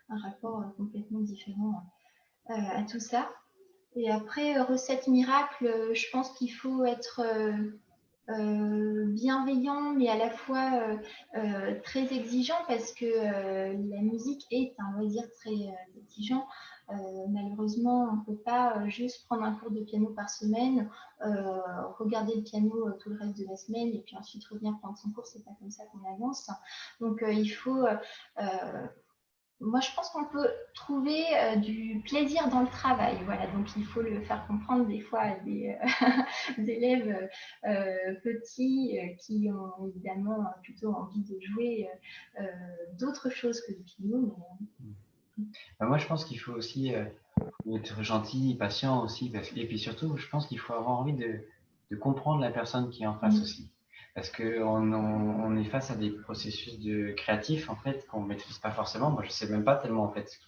un rapport complètement différent à tout ça. Et après, recette miracle, je pense qu'il faut être bienveillant, mais à la fois très exigeant parce que la musique est un loisir très exigeant. Malheureusement, on ne peut pas juste prendre un cours de piano par semaine, regarder le piano tout le reste de la semaine et puis ensuite revenir prendre son cours. C'est pas comme ça qu'on avance. Donc, il faut moi, je pense qu'on peut trouver du plaisir dans le travail. Voilà, donc il faut le faire comprendre des fois à des élèves petits qui ont évidemment plutôt envie de jouer d'autres choses que le piano. Moi, je pense qu'il faut aussi être gentil, patient aussi, et puis surtout, je pense qu'il faut avoir envie de comprendre la personne qui est en face aussi. Parce que on est face à des processus créatifs, en fait, qu'on maîtrise pas forcément. Moi, je sais même pas tellement, en fait,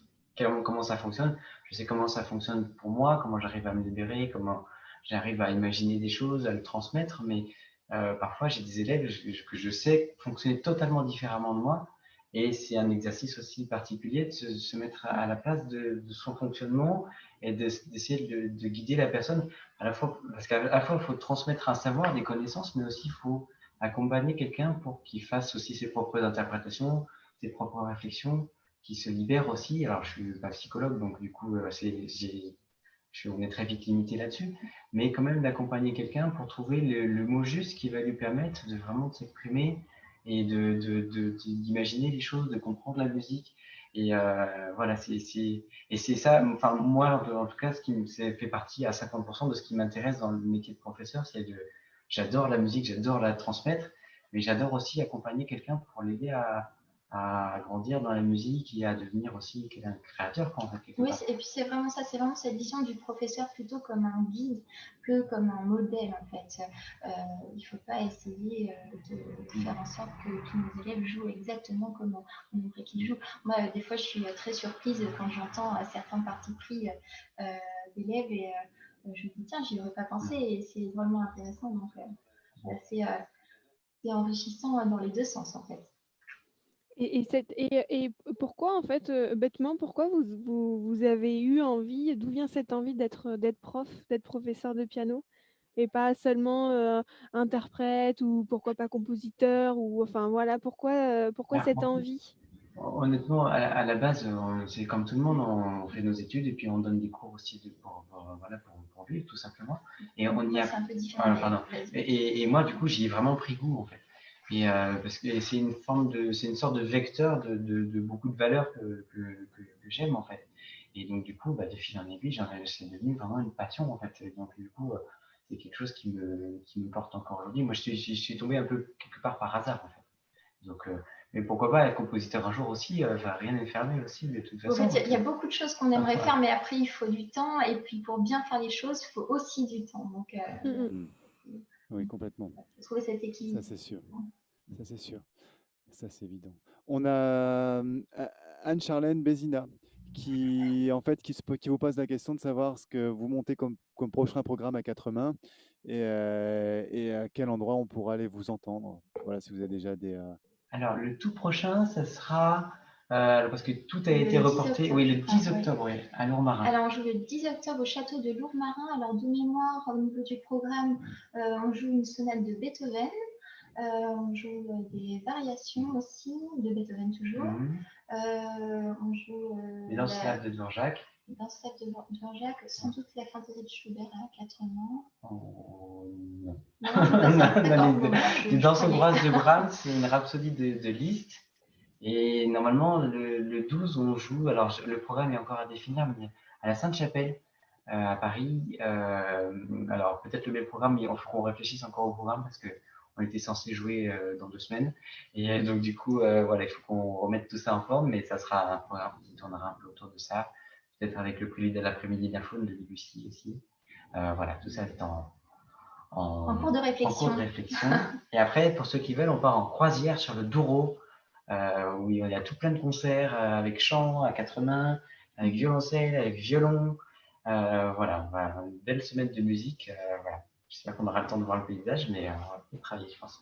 comment ça fonctionne. Je sais comment ça fonctionne pour moi, comment j'arrive à me libérer, comment j'arrive à imaginer des choses, à le transmettre, mais parfois, j'ai des élèves que je sais fonctionner totalement différemment de moi. Et c'est un exercice aussi particulier de se mettre à la place de son fonctionnement et d'essayer de guider la personne à la fois, parce qu'à la fois, il faut transmettre un savoir, des connaissances, mais aussi il faut accompagner quelqu'un pour qu'il fasse aussi ses propres interprétations, ses propres réflexions, qu'il se libère aussi. Alors, je suis pas psychologue, donc du coup, on est très vite limité là-dessus, mais quand même d'accompagner quelqu'un pour trouver le mot juste qui va lui permettre de vraiment s'exprimer et d'imaginer les choses, de comprendre la musique. Et voilà, et c'est ça, enfin, moi, en tout cas, ce qui fait partie à 50% de ce qui m'intéresse dans le métier de professeur, j'adore la musique, j'adore la transmettre, mais j'adore aussi accompagner quelqu'un pour l'aider à grandir dans la musique et à devenir aussi un créateur, quoi, en fait, quelque Oui, part. et puis c'est vraiment ça, c'est vraiment cette vision du professeur plutôt comme un guide que comme un modèle en fait. Il ne faut pas essayer de faire en sorte que tous nos élèves jouent exactement comme on aimerait qu'ils jouent. Moi, des fois, je suis très surprise quand j'entends certains partis pris d'élèves et je me dis tiens, j'y aurais pas pensé et c'est vraiment intéressant. Donc, c'est enrichissant dans les deux sens en fait. Et pourquoi, en fait, bêtement, pourquoi vous avez eu envie, d'où vient cette envie d'être prof, d'être professeur de piano, et pas seulement interprète ou pourquoi pas compositeur, ou enfin voilà, pourquoi cette envie? Honnêtement, à la base, c'est comme tout le monde, on fait nos études et puis on donne des cours aussi voilà, pour vivre, tout simplement. Et on y Moi, a. c'est un peu différent. Voilà, pardon. Et moi, du coup, j'y ai vraiment pris goût, en fait. Et parce que c'est c'est une sorte de vecteur de beaucoup de valeurs que j'aime, en fait. Et donc, du coup, de fil en aiguille, c'est devenu vraiment une passion, en fait. Et donc, du coup, c'est quelque chose qui me porte encore aujourd'hui. Moi, je suis tombé un peu quelque part par hasard, en fait. Donc, mais pourquoi pas être compositeur un jour aussi, rien n'est fermé aussi, de toute façon. En fait, il y a beaucoup de choses qu'on aimerait faire, mais après, il faut du temps. Et puis, pour bien faire les choses, il faut aussi du temps. Donc, Oui, complètement. trouver cet équilibre. Ça, c'est sûr. Ça, c'est sûr. Ça, c'est évident. On a, Anne-Charlène Bézina, qui vous pose la question de savoir ce que vous montez comme prochain programme à quatre mains et à quel endroit on pourra aller vous entendre. Voilà, si vous avez déjà des. Alors, le tout prochain, ça sera, parce que tout a Le été 10 reporté, octobre, oui, je le crois, 10 ouais. octobre, oui, à Lourmarin. Alors, on joue le 10 octobre au château de Lourmarin. Alors, de mémoire, au niveau du programme, on joue une sonate de Beethoven. On joue des variations aussi, de Beethoven toujours. Mhm. On joue Les danses slaves de Dvorak. les danses slaves de Dvorak, sans doute la fantaisie de Schubert à 4 mains. Oh, non. Non, je joue pas ça. Non, D'accord. les Bon, alors, les danses croyais. hongroises de Brahms, c'est une rhapsodie de Liszt. Et normalement, le 12, on joue, alors le programme est encore à définir, mais à la Sainte-Chapelle, à Paris. Alors peut-être le même programme, mais il faut qu'on réfléchisse encore au programme parce que on était censé jouer dans 2 semaines. Et donc du coup, voilà, il faut qu'on remette tout ça en forme, mais ça sera un programme qui tournera un peu autour de ça. Peut-être avec le prélude à l'après-midi d'Infaune de Debussy aussi. Voilà, tout ça est En cours de réflexion. Et après, pour ceux qui veulent, on part en croisière sur le Douro, où il y a tout plein de concerts avec chant à quatre mains, avec violoncelle, avec violon. Voilà, une belle semaine de musique. Voilà. J'espère qu'on aura le temps de voir le paysage, mais on va peut-être travailler, je pense.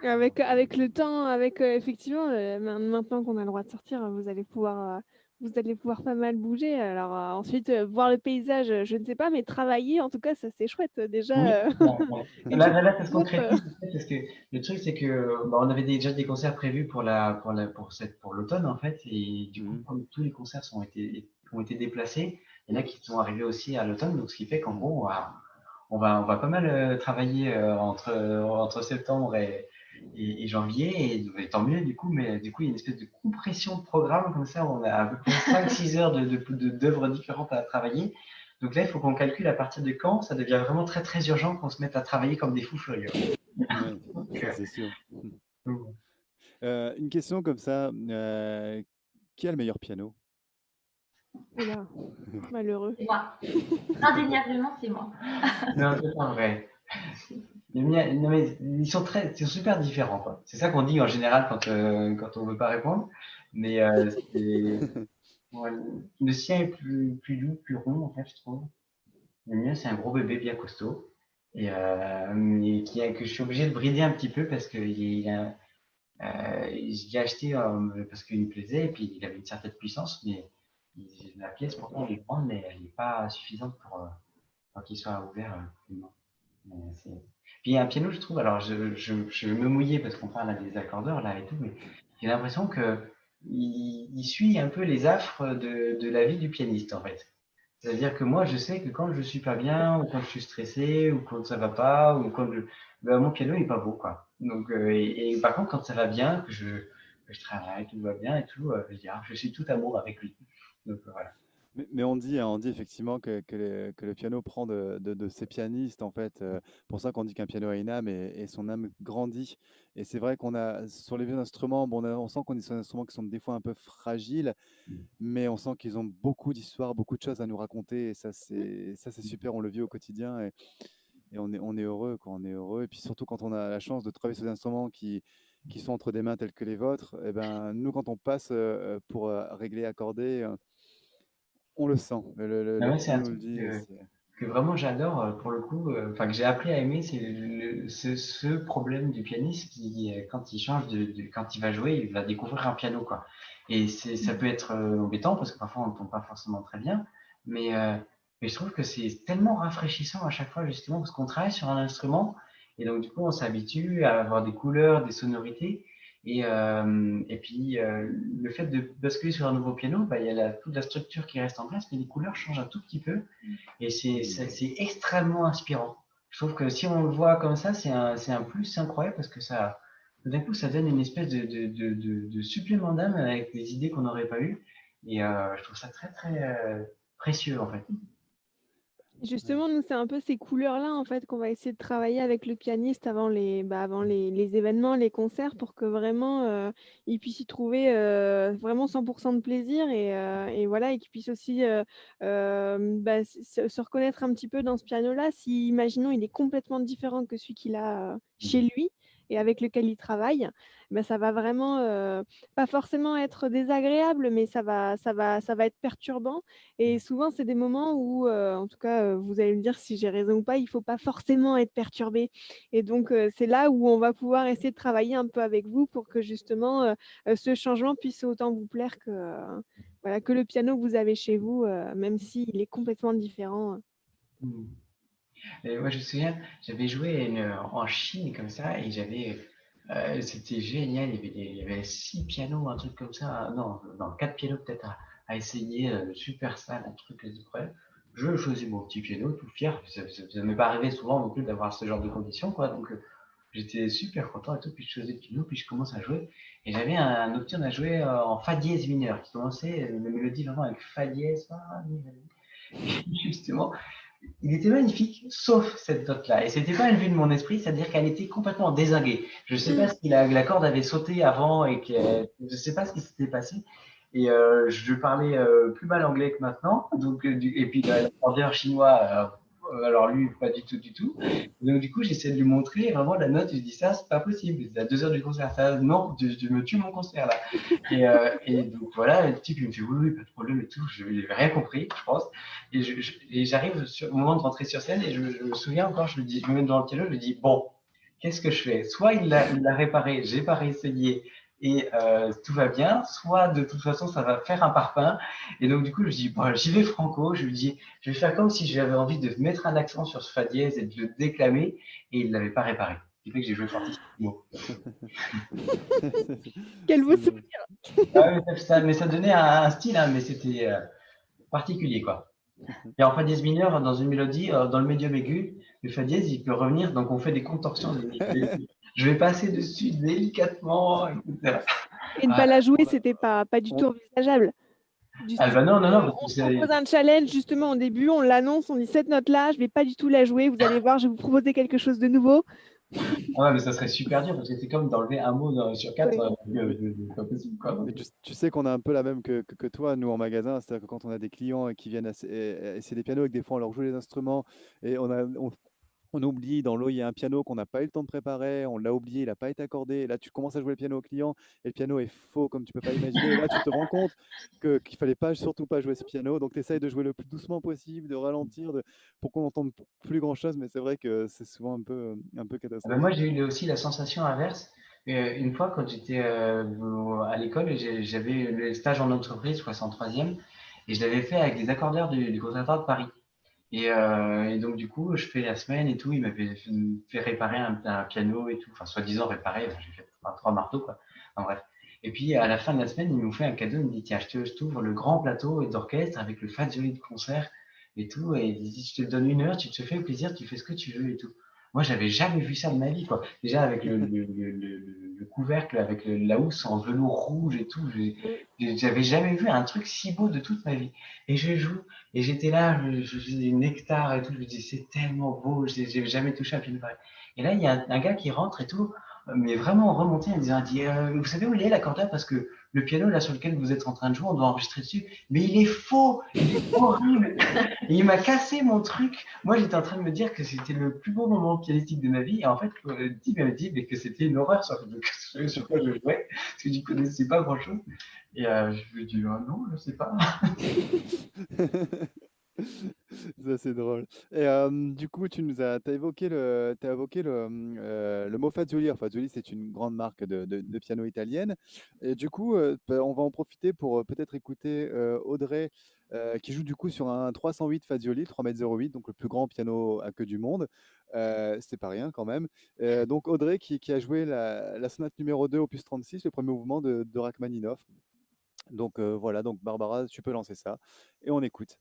Avec le temps, effectivement, maintenant qu'on a le droit de sortir, vous allez pouvoir pas mal bouger. Alors ensuite, voir le paysage, je ne sais pas, mais travailler, en tout cas, ça c'est chouette. Déjà, Oui, ouais. une Là, chose là, ça se pour l'autre. concrétise, parce que le truc, c'est que on avait déjà des concerts prévus pour l'automne, en fait, et du coup, Mhm. comme tous les concerts ont été déplacés, il y en a qui sont arrivés aussi à l'automne, donc ce qui fait qu'en gros, on va pas mal travailler entre septembre et janvier, et tant mieux du coup, mais du coup, il y a une espèce de compression de programme comme ça, on a à peu près 5-6 heures d'œuvres différentes à travailler. Donc là, il faut qu'on calcule à partir de quand ça devient vraiment très très urgent qu'on se mette à travailler comme des fous furieux. Ouais, Donc, ça c'est sûr. donc, Une question comme ça, qui a le meilleur piano? Oula, malheureux. C'est moi. Indéniablement, c'est moi. non, c'est pas vrai. Non, mais ils sont super différents, quoi. C'est ça qu'on dit en général quand on veut pas répondre. Mais ouais, le sien est plus doux, plus rond, en fait, je trouve. Le mien, c'est un gros bébé bien costaud. Et que je suis obligé de brider un petit peu parce que je l'ai acheté parce qu'il me plaisait et puis il avait une certaine puissance, mais la pièce pourtant elle est grande, mais elle n'est pas suffisante pour qu'il soit ouvert pleinement. Puis un piano, je trouve, alors je vais me mouiller parce qu'on parle à des accordeurs là et tout, mais j'ai l'impression que il suit un peu les affres de la vie du pianiste en fait. C'est-à-dire que moi, je sais que quand je suis pas bien, ou quand je suis stressé, ou quand ça va pas, ou ben, mon piano est pas beau, quoi. Donc, et par contre, quand ça va bien, que je travaille, tout va bien et tout, je suis tout amour avec lui. Donc, voilà. Mais on dit effectivement que le piano prend de ses pianistes, en fait. Pour ça qu'on dit qu'un piano a une âme et son âme grandit. Et c'est vrai qu'on a, sur les vieux instruments, bon, on sent qu'on est sur des instruments qui sont des fois un peu fragiles, mais on sent qu'ils ont beaucoup d'histoires, beaucoup de choses à nous raconter. Et ça, c'est super, on le vit au quotidien et on est heureux, quoi, on est heureux. Et puis surtout quand on a la chance de travailler sur des instruments qui sont entre des mains telles que les vôtres, et ben, nous, quand on passe pour régler, accorder, on le sent, Mais le ouais, c'est piano un nous le truc dit. que vraiment j'adore pour le coup, enfin que j'ai appris à aimer, c'est ce problème du pianiste qui, quand il change quand il va jouer, il va découvrir un piano, quoi. Et ça peut être embêtant parce que parfois on ne tombe pas forcément très bien, mais, euh, mais je trouve que c'est tellement rafraîchissant à chaque fois justement parce qu'on travaille sur un instrument et donc du coup on s'habitue à avoir des couleurs, des sonorités. Et puis le fait de basculer sur un nouveau piano, bah, il y a toute la structure qui reste en place, mais les couleurs changent un tout petit peu. Et c'est extrêmement inspirant. Je trouve que si on le voit comme ça, c'est un plus incroyable parce que d'un coup, ça donne une espèce de supplément d'âme avec des idées qu'on n'aurait pas eues. Et je trouve ça très, très précieux, en fait. Justement, nous, c'est un peu ces couleurs-là, en fait, qu'on va essayer de travailler avec le pianiste avant les événements, les concerts, pour que vraiment, il puisse y trouver vraiment 100% de plaisir et voilà, et qu'il puisse aussi se reconnaître un petit peu dans ce piano-là. Si, imaginons, il est complètement différent que celui qu'il a chez lui, et avec lequel il travaille, ben, ça va vraiment pas forcément être désagréable, mais ça va être perturbant. Et souvent, c'est des moments où, en tout cas, vous allez me dire si j'ai raison ou pas, il ne faut pas forcément être perturbé. Et donc, c'est là où on va pouvoir essayer de travailler un peu avec vous pour que justement, ce changement puisse autant vous plaire que, voilà, que le piano que vous avez chez vous, même s'il est complètement différent. Mm. Et moi, je me souviens, j'avais joué en Chine comme ça et c'était génial. Il y avait 6 pianos, un truc comme ça. Non, non, 4 pianos peut-être à essayer, super salle, un truc près. Je choisis mon petit piano, tout fier. Ça m'est pas arrivé souvent non plus d'avoir ce genre de conditions, quoi. Donc, j'étais super content et tout. Puis je choisis le piano, puis je commence à jouer. Et j'avais un nocturne à jouer en fa dièse mineur, qui commençait la mélodie vraiment avec fa dièse, fa, mi, fa, mi. Justement, il était magnifique, sauf cette note-là. Et c'était pas une vue de mon esprit, c'est-à-dire qu'elle était complètement dézinguée. Je sais pas si la corde avait sauté avant et que je sais pas ce qui s'était passé. Et je parlais plus mal anglais que maintenant. Donc, et puis l'accordeur chinois, alors lui, pas du tout, du tout. Donc du coup, j'essaie de lui montrer vraiment la note. Je dis ça, c'est pas possible. C'est à 2 heures du concert. Ça, non, tu me tues mon concert là. Et donc voilà, le type il me fait oui, oui, pas de problème et tout. Je n'avais rien compris, je pense. Et j'arrive au moment de rentrer sur scène et je me souviens encore, je me mets devant le piano, je me dis bon, qu'est-ce que je fais? Soit il l'a réparé, j'ai pas réessayé et tout va bien, soit de toute façon ça va faire un parpaing. Et donc du coup je dis bon, j'y vais franco, je lui dis je vais faire comme si j'avais envie de mettre un accent sur ce fa dièse et de le déclamer et il l'avait pas réparé. Ce qui fait que j'ai joué fortissimo. Quel beau C'est souvenir! drôle. Ah, mais ça donnait un style, hein, mais c'était particulier quoi. Et en fa dièse mineur, dans une mélodie, dans le médium aigu, le fa dièse, il peut revenir, donc on fait des contorsions. Je vais passer dessus délicatement, etc. Et ne Ah, pas la jouer, c'était pas du tout On- envisageable. Du ah, style, bah non, non, non, parce que on se propose un challenge justement au début, on l'annonce, on dit cette note-là, je vais pas du tout la jouer, vous allez voir, je vais vous proposer quelque chose de nouveau. ah ouais, mais ça serait super dur, parce que c'est comme d'enlever un mot sur 4, Oui. pas possible, quoi. Mais tu sais qu'on a un peu la même que toi, nous, en magasin. C'est-à-dire que quand on a des clients qui viennent essayer des pianos et que des fois on leur joue les instruments et on oublie, dans l'eau, il y a un piano qu'on n'a pas eu le temps de préparer, on l'a oublié, il n'a pas été accordé. Et là, tu commences à jouer le piano au client et le piano est faux comme tu peux pas imaginer. Et là, tu te rends compte qu'il fallait pas, surtout pas jouer ce piano. Donc, tu essayes de jouer le plus doucement possible, de ralentir, pour qu'on n'entende plus grand-chose. Mais c'est vrai que c'est souvent un peu Ah ben moi, catastrophique. j'ai eu aussi la sensation inverse. Une fois, quand j'étais à l'école, j'avais le stage en entreprise, quoi, c'est en troisième, et je l'avais fait avec des accordeurs du Conservatoire de Paris. Et donc, du coup, je fais la semaine et tout. Il m'avait fait réparer un piano et tout. Enfin, soi-disant réparer. Enfin, j'ai fait 3 marteaux, quoi. Enfin, bref. Et puis, à la fin de la semaine, ils m'ont fait un cadeau. Ils me disent, tiens, je t'ouvre le grand plateau d'orchestre avec le Fazioli de concert et tout. Et ils disent, je te donne 1 heure, tu te fais plaisir, tu fais ce que tu veux et tout. Moi, j'avais jamais vu ça de ma vie, quoi. Déjà, avec le couvercle, avec la housse en velours rouge et tout. J'avais jamais vu un truc si beau de toute ma vie. Et je joue. Et j'étais là, je faisais des nectars et tout, je me disais, c'est tellement beau, j'ai jamais touché un piano pareil. Et là, il y a un gars qui rentre et tout, mais vraiment remonté en me disant, il dit, vous savez où il est l'accordeur? Parce que le piano là sur lequel vous êtes en train de jouer, on doit enregistrer dessus, mais il est faux, il est horrible. Et il m'a cassé mon truc. Moi, j'étais en train de me dire que c'était le plus beau moment pianistique de ma vie, et en fait, le type m'a dit mais que c'était une horreur sur quoi je jouais, parce que je connaissais pas grand-chose. Et je lui ai dit, non, je sais pas. Ça, c'est drôle. Et du coup, t'as évoqué le mot Fazioli. Enfin, Fazioli, c'est une grande marque de piano italienne. Et du coup, on va en profiter pour peut-être écouter Audrey, qui joue du coup sur un 308 Fazioli, 3,08 m, donc le plus grand piano à queue du monde. C'est pas rien quand même. Donc Audrey qui a joué la sonate numéro 2, opus 36, le premier mouvement de Rachmaninov. Donc voilà, donc Barbara, tu peux lancer ça. Et on écoute.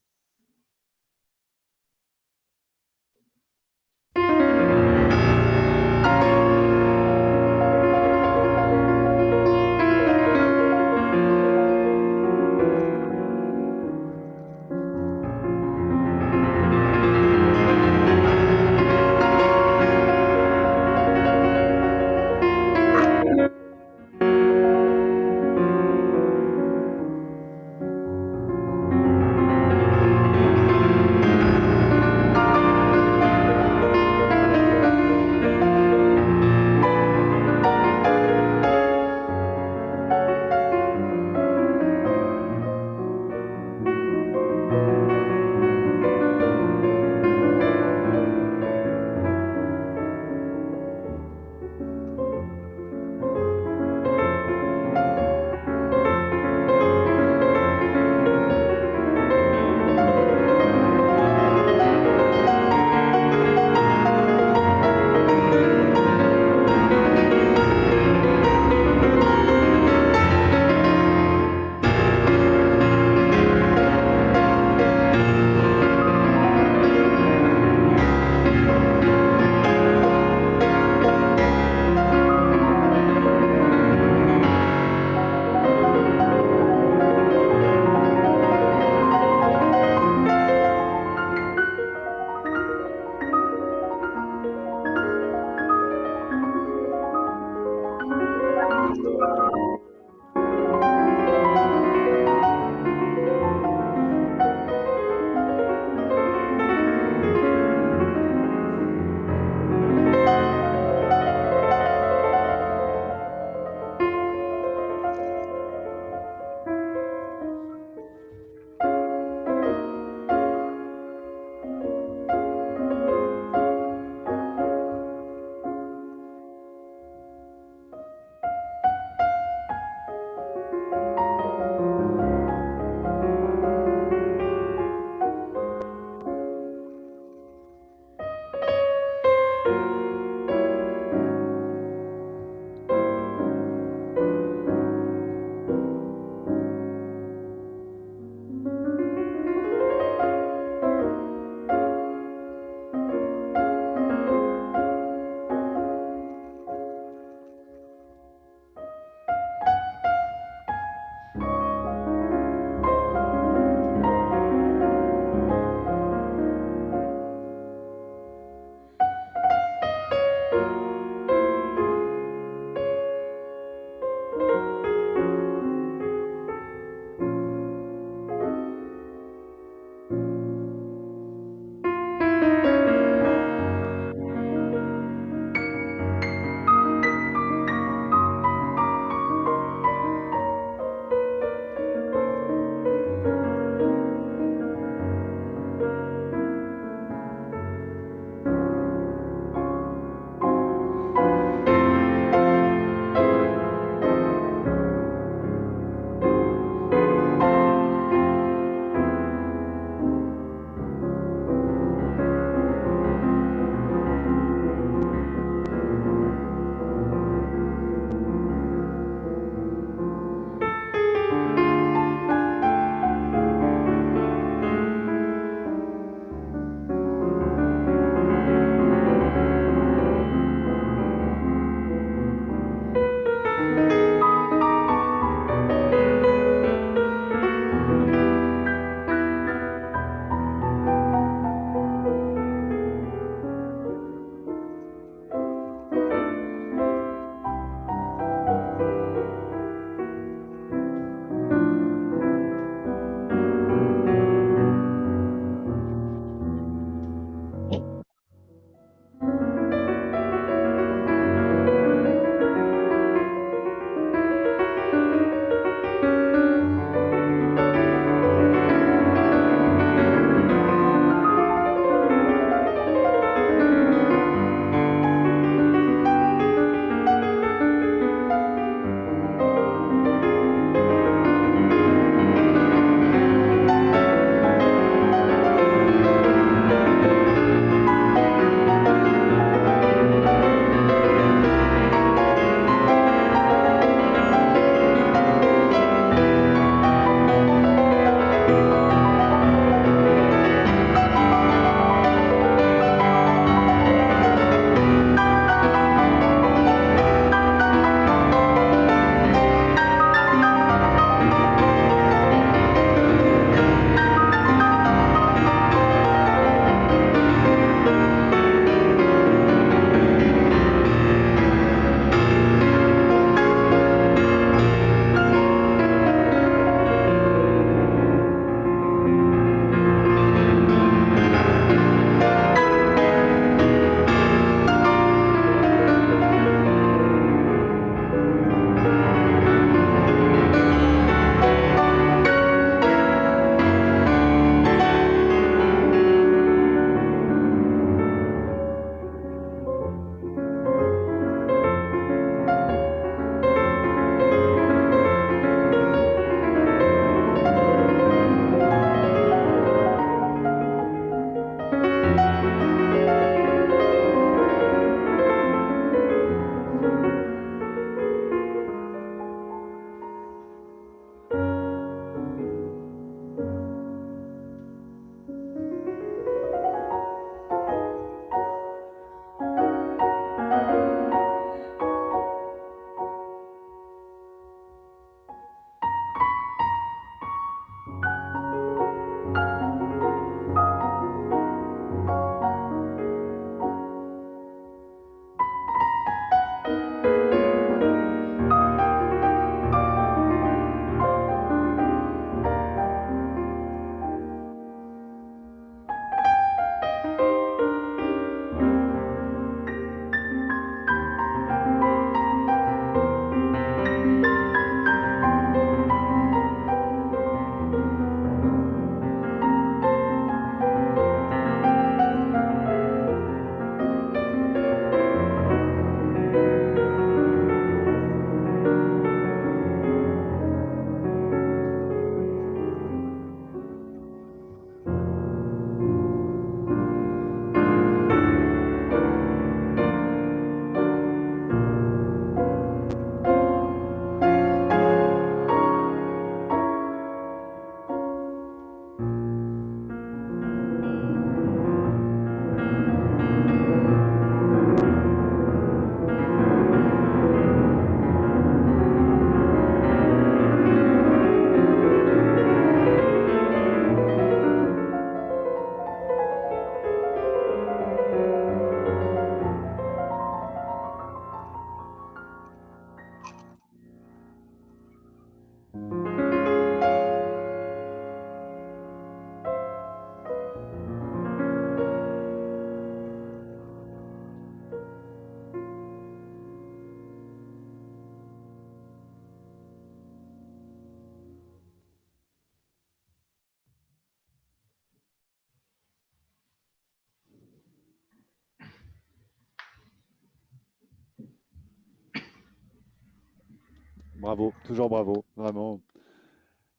Bravo, toujours bravo, vraiment,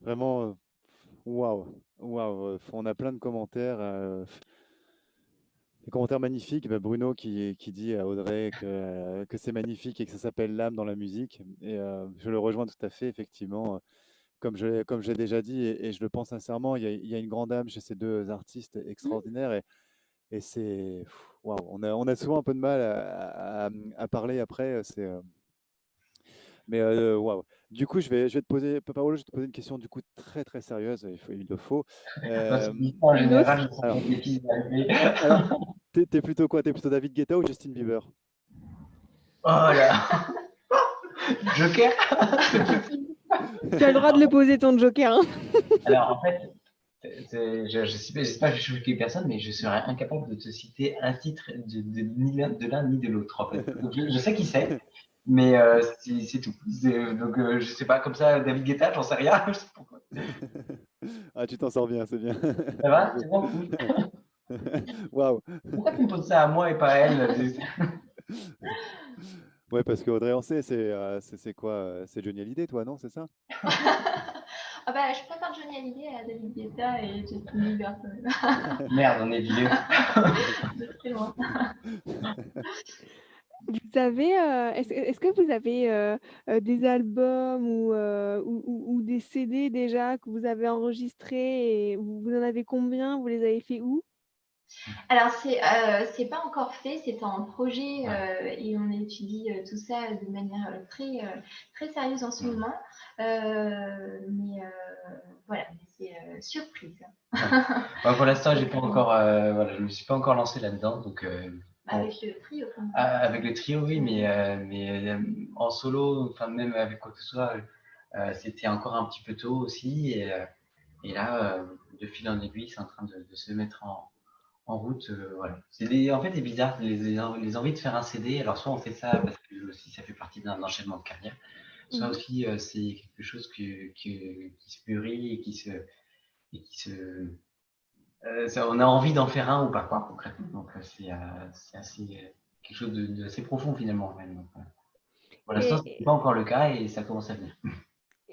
vraiment, waouh, waouh. On a plein de commentaires, des commentaires magnifiques. Bah, Bruno qui dit à Audrey que c'est magnifique et que ça s'appelle l'âme dans la musique. Et je le rejoins tout à fait, effectivement. Comme j'ai déjà dit, et je le pense sincèrement, il y a une grande âme chez ces deux artistes extraordinaires. Et c'est, waouh, on a souvent un peu de mal à parler après. Mais waouh. Du coup, je vais te poser, Paolo, je vais te poser une question du coup très très sérieuse. Il le faut. Parce Euh, que en Une autre? général, je sens alors, qu'il y a des pistes d'arriver. alors, t'es plutôt quoi? T'es plutôt David Guetta ou Justin Bieber? Oh là, Joker. Tu as le droit de le poser ton joker, hein. Alors en fait, je sais pas, j'espère que je vais choquer personne, mais je serais incapable de te citer un titre ni de l'un ni de l'autre en fait. Donc, je sais qui c'est, mais c'est tout. Donc je sais pas, comme ça, David Guetta, j'en sais rien. Je sais pas pourquoi. Ah, tu t'en sors bien, c'est bien. Ça va? Bravo. C'est bon, cool. Waouh. Pourquoi tu me poses ça à moi et pas à elle? Ouais, parce que Audrey Ancet, c'est quoi? C'est Johnny Hallyday, toi, non? C'est ça? Ah bah, je préfère Johnny Hallyday à David Guetta et Justin Bieber quand même. Merde, on est vieux. De très loin. Vous avez, est-ce que vous avez des albums ou des CD déjà que vous avez enregistrés et vous en avez combien? Vous les avez fait où? Alors, c'est pas encore fait, c'est en projet et on étudie tout ça de manière très sérieuse en ce moment. Mais voilà, c'est surprise. Bah, pour l'instant, j'ai pas encore, voilà, je me suis pas encore lancé là-dedans, donc Avec le trio, quand même. avec le trio, oui, mais en solo, enfin même avec quoi que ce soit, c'était encore un petit peu tôt aussi, et là, de fil en aiguille, c'est en train de se mettre en route, voilà. En fait, c'est bizarre, les envies de faire un CD. Alors soit on fait ça parce que aussi ça fait partie d'un enchaînement de carrière, soit Mhm. aussi c'est quelque chose qui se mûrit et qui se on a envie d'en faire un ou pas, quoi, concrètement. Donc, c'est assez, quelque chose assez profond, finalement. Même. Donc, pour l'instant, ce n'est Et, pas encore le cas et ça commence à venir.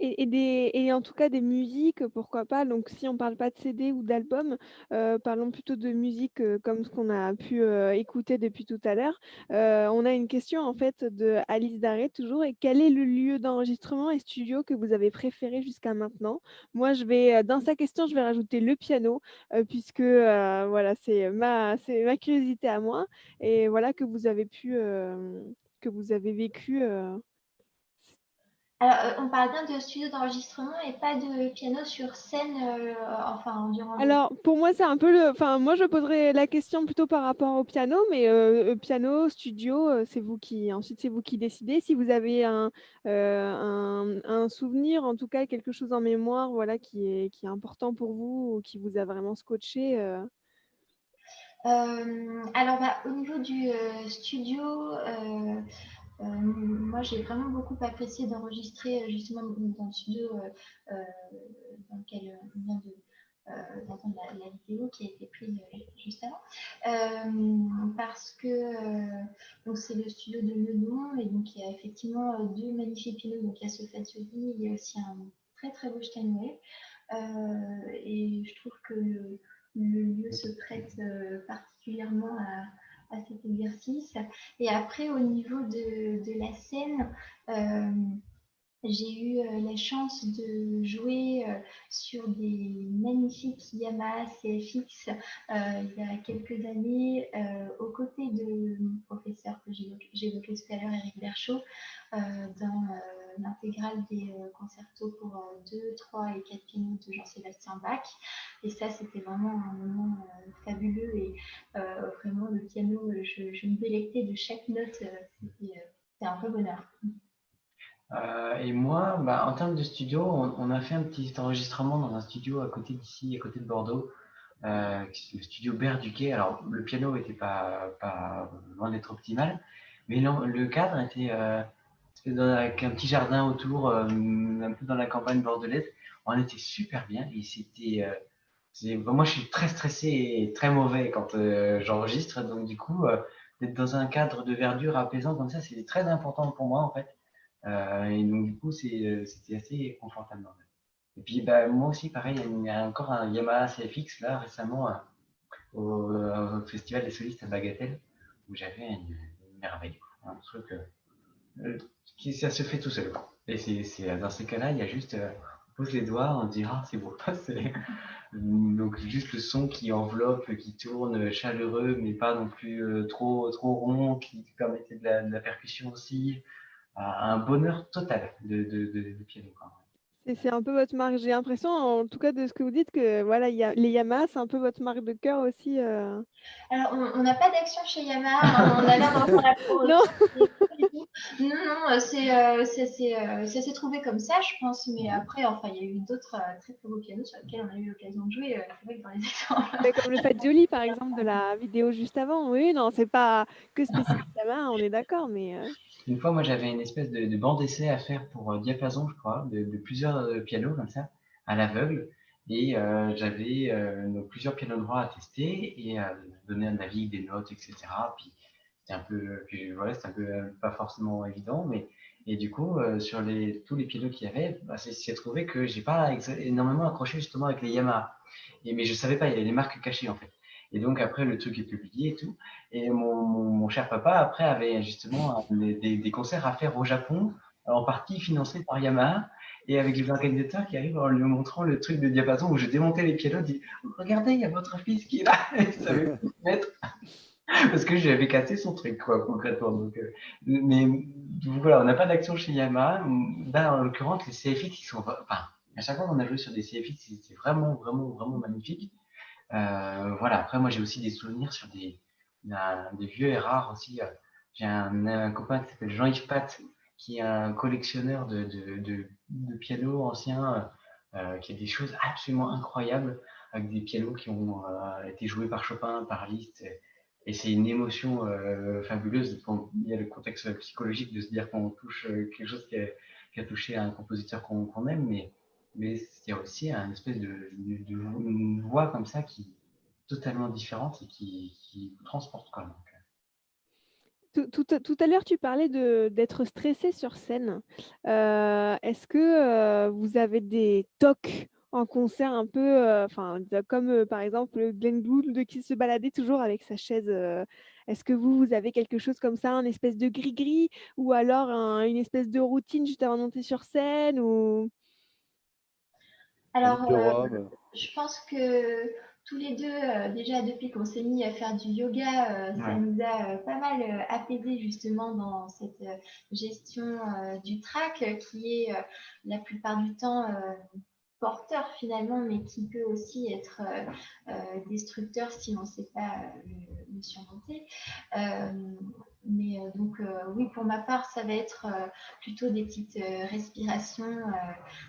et en tout cas des musiques, pourquoi pas. Donc si on parle pas de CD ou d'album, parlons plutôt de musique comme ce qu'on a pu écouter depuis tout à l'heure. On a une question en fait de Alice Daré toujours. Et quel est le lieu d'enregistrement et studio que vous avez préféré jusqu'à maintenant? Moi, je vais dans sa question, je vais rajouter le piano puisque voilà, c'est ma curiosité à moi et voilà que vous avez vécu. Alors, on parle bien de studio d'enregistrement et pas de piano sur scène, enfin, durant le. Alors, pour moi, c'est un peu le. Enfin, moi, je poserais la question plutôt par rapport au piano, mais piano, studio, c'est vous qui. Ensuite, c'est vous qui décidez. Si vous avez un souvenir, en tout cas, quelque chose en mémoire, voilà, qui est important pour vous ou qui vous a vraiment scotché. Alors, bah, au niveau du studio, moi, j'ai vraiment beaucoup apprécié d'enregistrer justement dans le studio dans lequel on vient d'entendre la vidéo qui a été prise juste avant. Parce que donc c'est le studio de Meudon et donc il y a effectivement deux magnifiques pianos. Donc il y a ce Fazioli, il y a aussi un très très beau Steinway. Et je trouve que le lieu se prête particulièrement à cet exercice. Et après, au niveau de la scène, j'ai eu la chance de jouer sur des magnifiques Yamaha CFX il y a quelques années aux côtés de mon professeur que j'évoquais tout à l'heure, Eric Berchaud, dans l'intégrale des concertos pour 2, 3 et 4 pianos de Jean-Sébastien Bach. Et ça, c'était vraiment un moment fabuleux et vraiment le piano, je me délectais de chaque note. C'était un vrai bonheur. Et moi, bah, en termes de studio, on a fait un petit enregistrement dans un studio à côté d'ici, à côté de Bordeaux, le studio Berduquet. Alors, le piano était pas loin d'être optimal, mais le cadre était avec un petit jardin autour, un peu dans la campagne bordelaise. On était super bien et moi, je suis très stressé et très mauvais quand j'enregistre, donc du coup, d'être dans un cadre de verdure apaisant comme ça, c'est très important pour moi en fait. Et donc, du coup, c'était assez confortable. Et puis, bah, moi aussi, pareil, il y a encore un Yamaha CFX, là, récemment, au Festival des solistes à Bagatelle, où j'avais une merveille, quoi. Un truc ça se fait tout seul. Et dans ces cas-là, il y a juste, on pose les doigts, on dit, ah, c'est beau. Donc, juste le son qui enveloppe, qui tourne, chaleureux, mais pas non plus trop rond, qui permettait de la percussion aussi. Un bonheur total de piano, quoi. C'est un peu votre marque. J'ai l'impression, en tout cas de ce que vous dites, que voilà, les Yamaha, c'est un peu votre marque de cœur aussi. Alors, on n'a pas d'action chez Yamaha, hein, on a l'air d'en faire la pro Non. aussi. Non, ça s'est trouvé comme ça, je pense, mais après, enfin, il y a eu d'autres très très beaux pianos sur lesquels on a eu l'occasion de jouer. C'est vrai que dans les exemples. Comme le Fagioli, par exemple, de la vidéo juste avant. Oui, non, c'est pas que spécifique Yamaha, on est d'accord, mais Une fois, moi, j'avais une espèce de bande d'essai à faire pour Diapason, je crois, de plusieurs pianos comme ça, à l'aveugle. Et j'avais donc plusieurs pianos droits à tester et donner un avis, des notes, etc. Puis voilà, c'était un peu pas forcément évident, mais et du coup, sur tous les pianos qu'il y avait, bah, c'est trouvé que j'ai pas énormément accroché justement avec les Yamaha. Mais je savais pas, il y avait les marques cachées en fait. Et donc après, le truc est publié et tout. Et mon cher papa, après, avait justement des concerts à faire au Japon, en partie financés par Yamaha, et avec les organisateurs qui arrivent en lui montrant le truc de diapason où je démontais les pianos, dit regardez, il y a votre fils qui est là, et il savait pas se mettre, parce que j'avais cassé son truc, quoi, concrètement. Donc, mais voilà, on n'a pas d'action chez Yamaha. Là, en l'occurrence, les CFX, ils sont, enfin, à chaque fois qu'on a joué sur des CFX, c'est vraiment magnifique. Voilà, après, moi, j'ai aussi des souvenirs sur des vieux et rares aussi. J'ai un copain qui s'appelle Jean-Yves Pat, qui est un collectionneur de pianos anciens, qui a des choses absolument incroyables, avec des pianos qui ont été joués par Chopin, par Liszt. Et c'est une émotion fabuleuse. Il y a le contexte psychologique de se dire qu'on touche quelque chose qui a touché un compositeur qu'on aime, mais il y a aussi un espèce une voix comme ça qui est totalement différente et qui vous transporte, quoi. tout à l'heure, tu parlais d'être stressé sur scène. Est-ce que vous avez des tocs en concert un peu, comme par exemple Glenn Gould qui se baladait toujours avec sa chaise. Est-ce que vous avez quelque chose comme ça, un espèce de gris-gris, ou alors une espèce de routine juste avant de monter sur scène ou... Un Alors, livre de Rome. je pense que tous les deux, déjà depuis qu'on s'est mis à faire du yoga, ça Ouais. nous a pas mal apaisé justement dans cette gestion du trac qui est la plupart du temps porteur finalement, mais qui peut aussi être destructeur si on ne sait pas le surmonter. Mais donc oui, pour ma part, ça va être plutôt des petites respirations,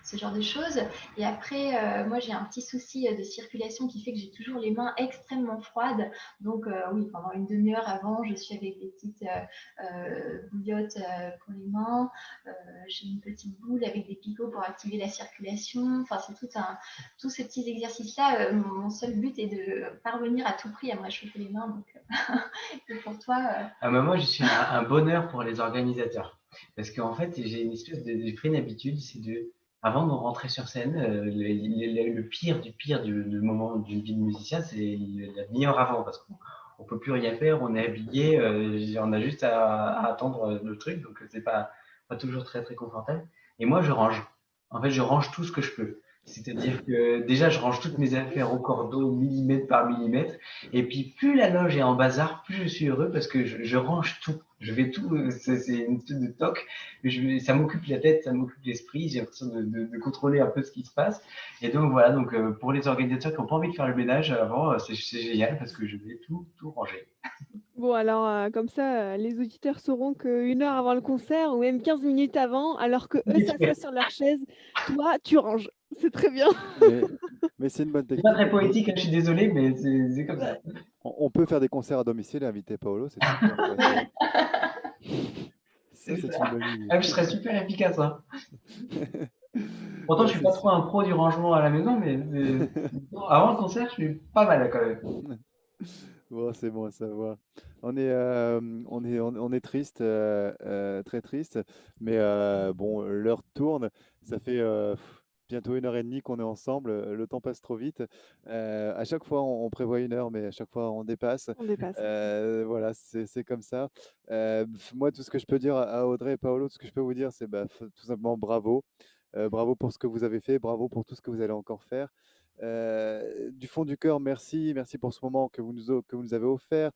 ce genre de choses. Et après, moi, j'ai un petit souci de circulation qui fait que j'ai toujours les mains extrêmement froides. Donc oui, pendant une demi-heure avant, je suis avec des petites bouillottes pour les mains. J'ai une petite boule avec des picots pour activer la circulation. Enfin, c'est tous ces petits exercices-là. Mon seul but est de parvenir à tout prix à me réchauffer les mains. Donc, et pour toi Moi, je suis un bonheur pour les organisateurs. Parce qu'en fait, j'ai une espèce de pris une habitude, c'est avant de rentrer sur scène, le pire du moment d'une vie de musicien, c'est la demi-heure avant, parce qu'on peut plus rien faire, on est habillé, on a juste à attendre le truc, donc c'est pas toujours très très confortable. Et moi, je range. En fait, je range tout ce que je peux. C'est-à-dire que déjà, je range toutes mes affaires au cordeau, millimètre par millimètre. Et puis, plus la loge est en bazar, plus je suis heureux parce que je range tout. Je vais tout, c'est une espèce de toc. Ça m'occupe la tête, ça m'occupe l'esprit. J'ai l'impression de contrôler un peu ce qui se passe. Et donc, voilà. Donc, pour les organisateurs qui n'ont pas envie de faire le ménage avant, c'est génial parce que je vais tout ranger. Bon, alors, comme ça, les auditeurs sauront qu'une heure avant le concert, ou même 15 minutes avant, alors que eux s'assoient sur leur chaise, toi, tu ranges. C'est très bien. Mais c'est une bonne C'est pas technique. très poétique, hein, je suis désolé, mais c'est comme ça. On peut faire des concerts à domicile et inviter Paolo, c'est super intéressant. Ça, c'est une bonne idée. Ah, je serais super efficace, hein. Pourtant, Ouais, je suis c'est pas trop sûr. un pro du rangement à la maison, mais avant le concert, je suis pas mal quand même. Bon, c'est bon à savoir. On est triste, très triste, mais bon, l'heure tourne. Ça fait bientôt 1 heure et demie qu'on est ensemble. Le temps passe trop vite. À chaque fois, on prévoit 1 heure, mais à chaque fois, on dépasse. On dépasse. Voilà, c'est comme ça. Moi, tout ce que je peux dire à Audrey et Paolo, tout ce que je peux vous dire, c'est bah, tout simplement bravo. Bravo pour ce que vous avez fait, bravo pour tout ce que vous allez encore faire. Du fond du cœur, merci, merci pour ce moment que vous nous avez offert.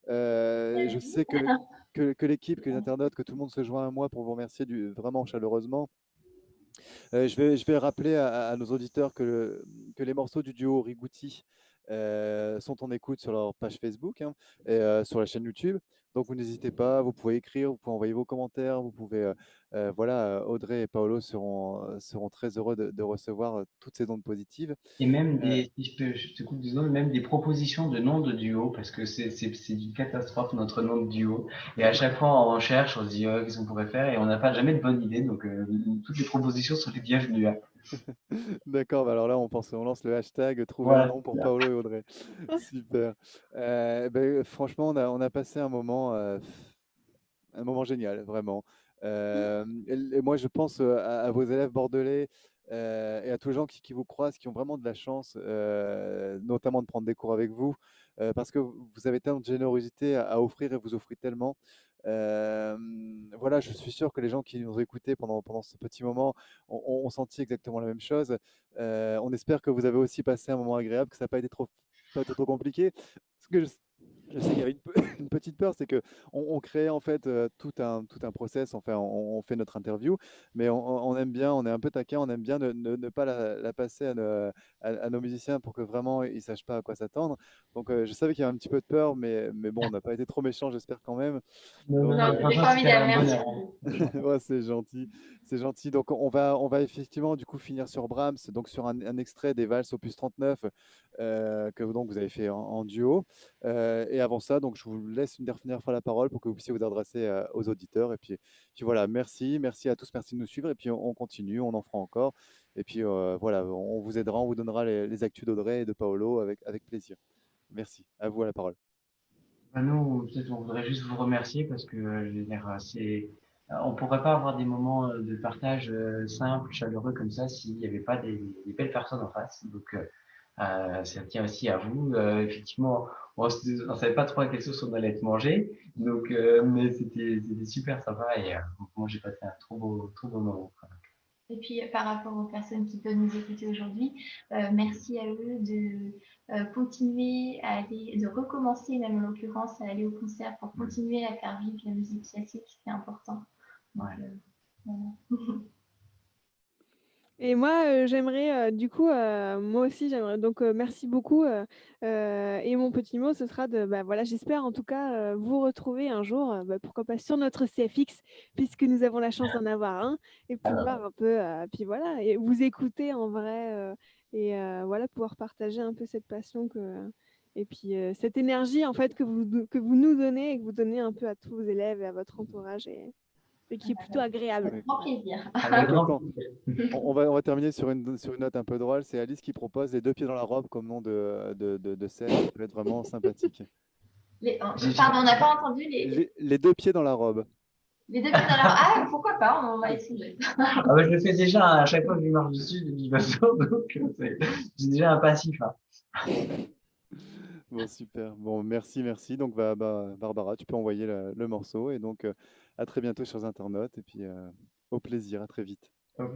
Je sais que l'équipe, que les internautes, que tout le monde se joint à moi pour vous remercier vraiment chaleureusement. Je vais rappeler à nos auditeurs que les morceaux du duo Rigouti sont en écoute sur leur page Facebook, hein, et sur la chaîne YouTube. Donc vous n'hésitez pas, vous pouvez écrire, vous pouvez envoyer vos commentaires, vous pouvez, voilà, Audrey et Paolo seront très heureux de recevoir toutes ces ondes positives. Et même Euh, si je te coupe 2 secondes, même des propositions de noms de duo, parce que c'est une catastrophe notre nom de duo. Et à chaque fois, on cherche, on se dit, qu'est-ce qu'on pourrait faire, et on n'a pas jamais de bonne idée, donc toutes les propositions sont les bienvenues, hein. D'accord, bah alors là, on lance le hashtag trouver un Voilà, nom pour c'est ça. Paolo et Audrey. Super. Franchement, on a passé un moment génial, vraiment. Et moi, je pense à vos élèves bordelais et à tous les gens qui vous croisent, qui ont vraiment de la chance, notamment de prendre des cours avec vous, parce que vous avez tellement de générosité à offrir et vous offrez tellement. Euh, voilà, je suis sûr que les gens qui nous ont écoutés pendant ce petit moment ont senti exactement la même chose. On espère que vous avez aussi passé un moment agréable, que ça n'a pas été trop compliqué. Ce que je sais qu'il y avait une petite peur, c'est que on crée en fait tout un process. Enfin, on fait notre interview, mais on aime bien, on est un peu taquin, on aime bien ne pas la passer à nos musiciens pour que vraiment ils sachent pas à quoi s'attendre. Donc, je savais qu'il y avait un petit peu de peur, mais bon, on n'a pas été trop méchants, j'espère quand même. Non, non, Donc, Non, mais c'était franchement, c'était formidable, un merci bonheur, hein. beaucoup. Franchement. ouais, c'est gentil, c'est gentil. Donc on va effectivement du coup finir sur Brahms, donc sur un extrait des Valses Opus 39 que donc vous avez fait en duo. Et avant ça, donc je vous laisse une dernière fois la parole pour que vous puissiez vous adresser aux auditeurs. Et puis voilà, merci à tous, merci de nous suivre. Et puis on continue, on en fera encore. Et puis voilà, on vous aidera, on vous donnera les actus d'Audrey et de Paolo avec plaisir. Merci. À vous la parole. Bah, nous, peut-être on voudrait juste vous remercier parce que, je veux dire, on pourrait pas avoir des moments de partage simples, chaleureux comme ça s'il n'y avait pas des belles personnes en face. Donc, ça tient aussi à vous. Effectivement, on savait pas trop à quelle sauce on allait être mangé, donc, mais c'était super sympa et moi j'ai passé un trop beau moment. Et puis, par rapport aux personnes qui peuvent nous écouter aujourd'hui, merci à eux de continuer à aller, de recommencer, même en l'occurrence, à aller au concert pour continuer à faire vivre la musique classique, c'est important. Donc, Ouais. voilà. Et moi, j'aimerais, du coup, moi aussi, j'aimerais. Donc, merci beaucoup. Et mon petit mot, ce sera bah, voilà, j'espère en tout cas vous retrouver un jour, bah, pourquoi pas sur notre CFX, puisque nous avons la chance d'en avoir un, et Alors, pouvoir un peu, puis voilà, et vous écouter en vrai, et voilà, pouvoir partager un peu cette passion et puis cette énergie en fait que vous nous donnez et que vous donnez un peu à tous vos élèves et à votre entourage, et qui est plutôt agréable. avec, Grand Voilà. plaisir. avec Donc, grand plaisir. on va terminer sur une note un peu drôle. C'est Alice qui propose les deux pieds dans la robe comme nom de scène. Ça peut être vraiment sympathique. Pardon, on n'a pas entendu Les deux pieds dans la robe. les deux pieds dans la... Ah, pourquoi pas, on va essayer. Ah bah, je le fais déjà à chaque fois que je marche dessus de toute façon, donc j'ai déjà un passif, hein. Bon, super. Bon, merci. Donc, Barbara, tu peux envoyer le morceau. Et donc, à très bientôt, chers internautes. Et puis, au plaisir. À très vite. Ok.